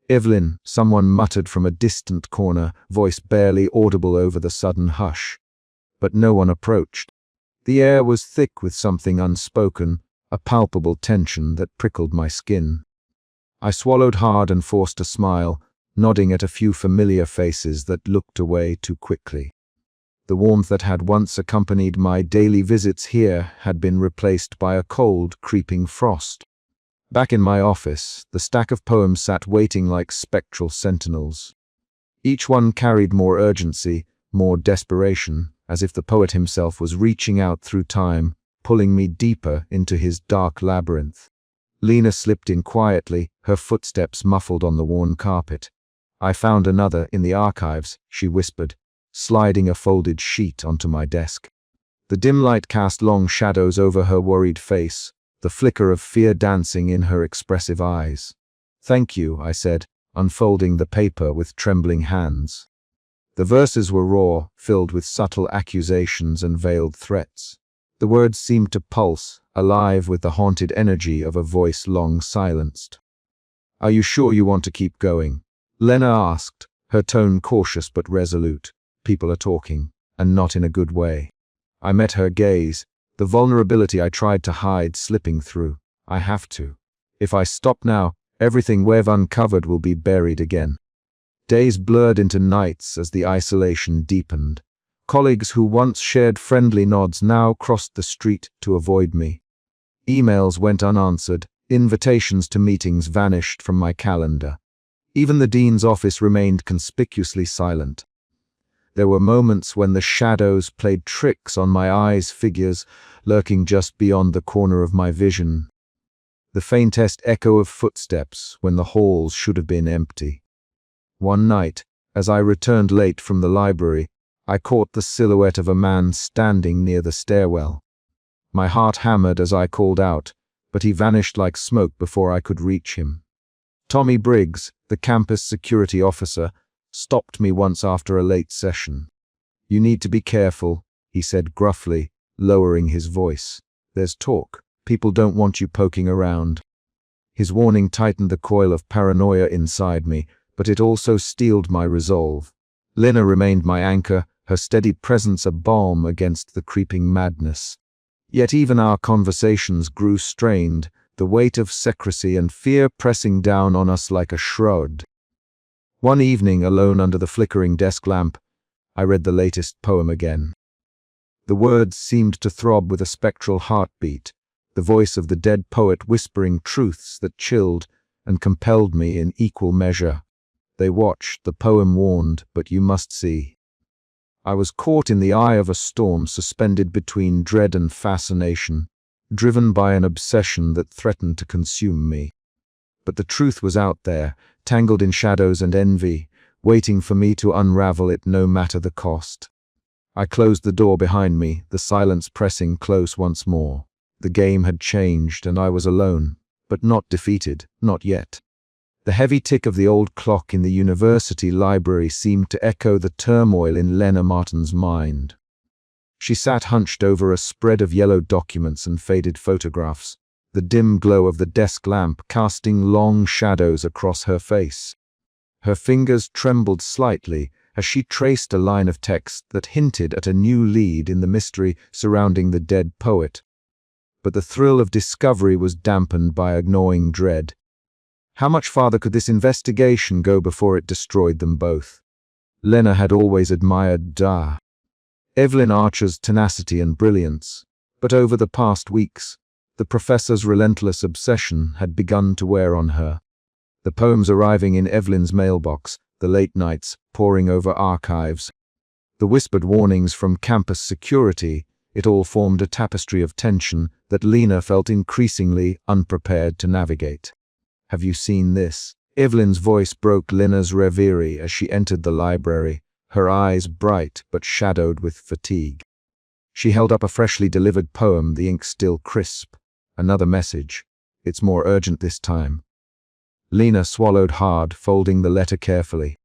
"Evelyn," someone muttered from a distant corner, voice barely audible over the sudden hush. But no one approached. The air was thick with something unspoken, a palpable tension that prickled my skin. I swallowed hard and forced a smile, nodding at a few familiar faces that looked away too quickly. The warmth that had once accompanied my daily visits here had been replaced by a cold, creeping frost. Back in my office, the stack of poems sat waiting like spectral sentinels. Each one carried more urgency, more desperation, as if the poet himself was reaching out through time, pulling me deeper into his dark labyrinth. Lena slipped in quietly, her footsteps muffled on the worn carpet. "I found another in the archives," she whispered, sliding a folded sheet onto my desk. The dim light cast long shadows over her worried face, the flicker of fear dancing in her expressive eyes. "Thank you," I said, unfolding the paper with trembling hands. The verses were raw, filled with subtle accusations and veiled threats. The words seemed to pulse, alive with the haunted energy of a voice long silenced. "Are you sure you want to keep going?" Lena asked, her tone cautious but resolute. "People are talking, and not in a good way." I met her gaze, the vulnerability I tried to hide slipping through. "I have to. If I stop now, everything we've uncovered will be buried again." Days blurred into nights as the isolation deepened. Colleagues who once shared friendly nods now crossed the street to avoid me. Emails went unanswered, invitations to meetings vanished from my calendar. Even the dean's office remained conspicuously silent. There were moments when the shadows played tricks on my eyes, figures lurking just beyond the corner of my vision. The faintest echo of footsteps when the halls should have been empty. One night, as I returned late from the library, I caught the silhouette of a man standing near the stairwell. My heart hammered as I called out, but he vanished like smoke before I could reach him. Tommy Briggs, the campus security officer, stopped me once after a late session. "You need to be careful," he said gruffly, lowering his voice. "There's talk. People don't want you poking around." His warning tightened the coil of paranoia inside me, but it also steeled my resolve. Lena remained my anchor, her steady presence a balm against the creeping madness. Yet even our conversations grew strained, the weight of secrecy and fear pressing down on us like a shroud. One evening, alone under the flickering desk lamp, I read the latest poem again. The words seemed to throb with a spectral heartbeat, the voice of the dead poet whispering truths that chilled and compelled me in equal measure. They watched, the poem warned, but you must see. I was caught in the eye of a storm, suspended between dread and fascination, driven by an obsession that threatened to consume me. But the truth was out there, tangled in shadows and envy, waiting for me to unravel it no matter the cost. I closed the door behind me, the silence pressing close once more. The game had changed and I was alone, but not defeated, not yet. The heavy tick of the old clock in the university library seemed to echo the turmoil in Lena Martin's mind. She sat hunched over a spread of yellow documents and faded photographs, the dim glow of the desk lamp casting long shadows across her face. Her fingers trembled slightly as she traced a line of text that hinted at a new lead in the mystery surrounding the dead poet. But the thrill of discovery was dampened by a gnawing dread. How much farther could this investigation go before it destroyed them both? Lena had always admired Evelyn Archer's tenacity and brilliance, but over the past weeks, the professor's relentless obsession had begun to wear on her. The poems arriving in Evelyn's mailbox, the late nights poring over archives, the whispered warnings from campus security, it all formed a tapestry of tension that Lena felt increasingly unprepared to navigate. "Have you seen this?" Evelyn's voice broke Lena's reverie as she entered the library, her eyes bright but shadowed with fatigue. She held up a freshly delivered poem, the ink still crisp. Another message. "It's more urgent this time." Lena swallowed hard, folding the letter carefully.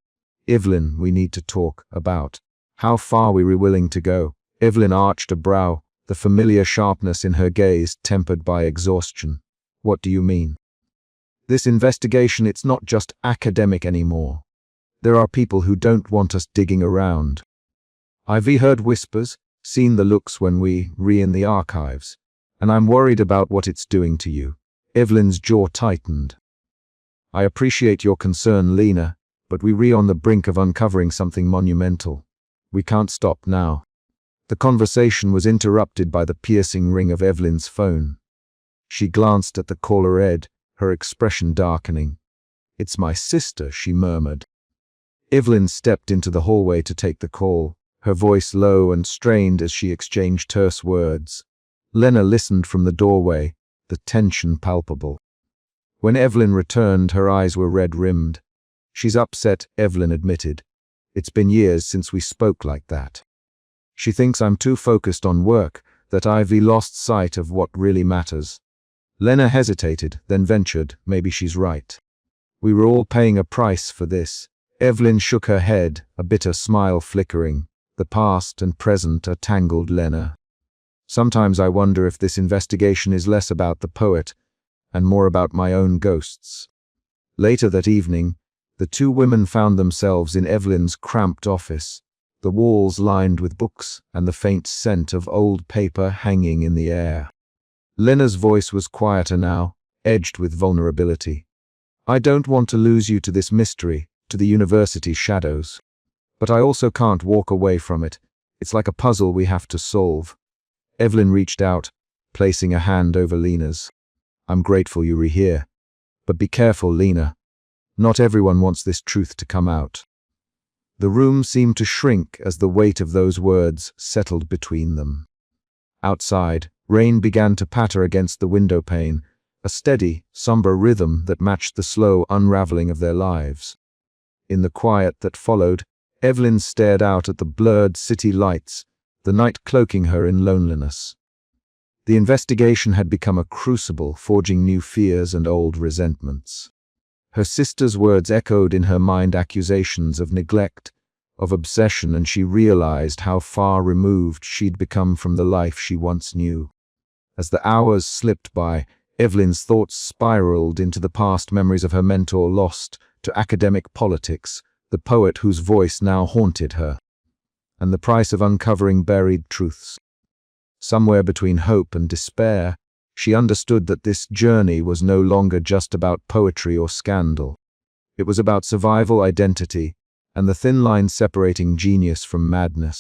"Evelyn, we need to talk about. How far we were willing to go." Evelyn arched a brow, the familiar sharpness in her gaze tempered by exhaustion. "What do you mean?" "This investigation, it's not just academic anymore. There are people who don't want us digging around. I've heard whispers, seen the looks when we re-in the archives, and I'm worried about what it's doing to you." Evelyn's jaw tightened. "I appreciate your concern, Lena, but we're on the brink of uncovering something monumental. We can't stop now." The conversation was interrupted by the piercing ring of Evelyn's phone. She glanced at the caller Ed, her expression darkening. "It's my sister," she murmured. Evelyn stepped into the hallway to take the call, her voice low and strained as she exchanged terse words. Lena listened from the doorway, the tension palpable. When Evelyn returned, her eyes were red-rimmed. "She's upset," Evelyn admitted. "It's been years since we spoke like that. She thinks I'm too focused on work, that I've lost sight of what really matters." Lena hesitated, then ventured, "Maybe she's right. We were all paying a price for this." Evelyn shook her head, a bitter smile flickering. "The past and present are tangled, Lena. Sometimes I wonder if this investigation is less about the poet and more about my own ghosts." Later that evening, the two women found themselves in Evelyn's cramped office, the walls lined with books and the faint scent of old paper hanging in the air. Lena's voice was quieter now, edged with vulnerability. "I don't want to lose you to this mystery, to the university's shadows. But I also can't walk away from it. It's like a puzzle we have to solve." Evelyn reached out, placing a hand over Lena's. "I'm grateful you're here. But be careful, Lena. Not everyone wants this truth to come out." The room seemed to shrink as the weight of those words settled between them. Outside, rain began to patter against the window pane, a steady, somber rhythm that matched the slow unraveling of their lives. In the quiet that followed, Evelyn stared out at the blurred city lights, the night cloaking her in loneliness. The investigation had become a crucible, forging new fears and old resentments. Her sister's words echoed in her mind, accusations of neglect, of obsession, and she realized how far removed she'd become from the life she once knew. As the hours slipped by, Evelyn's thoughts spiraled into the past memories of her mentor lost to academic politics, the poet whose voice now haunted her, and the price of uncovering buried truths. Somewhere between hope and despair, she understood that this journey was no longer just about poetry or scandal. It was about survival, identity, and the thin line separating genius from madness.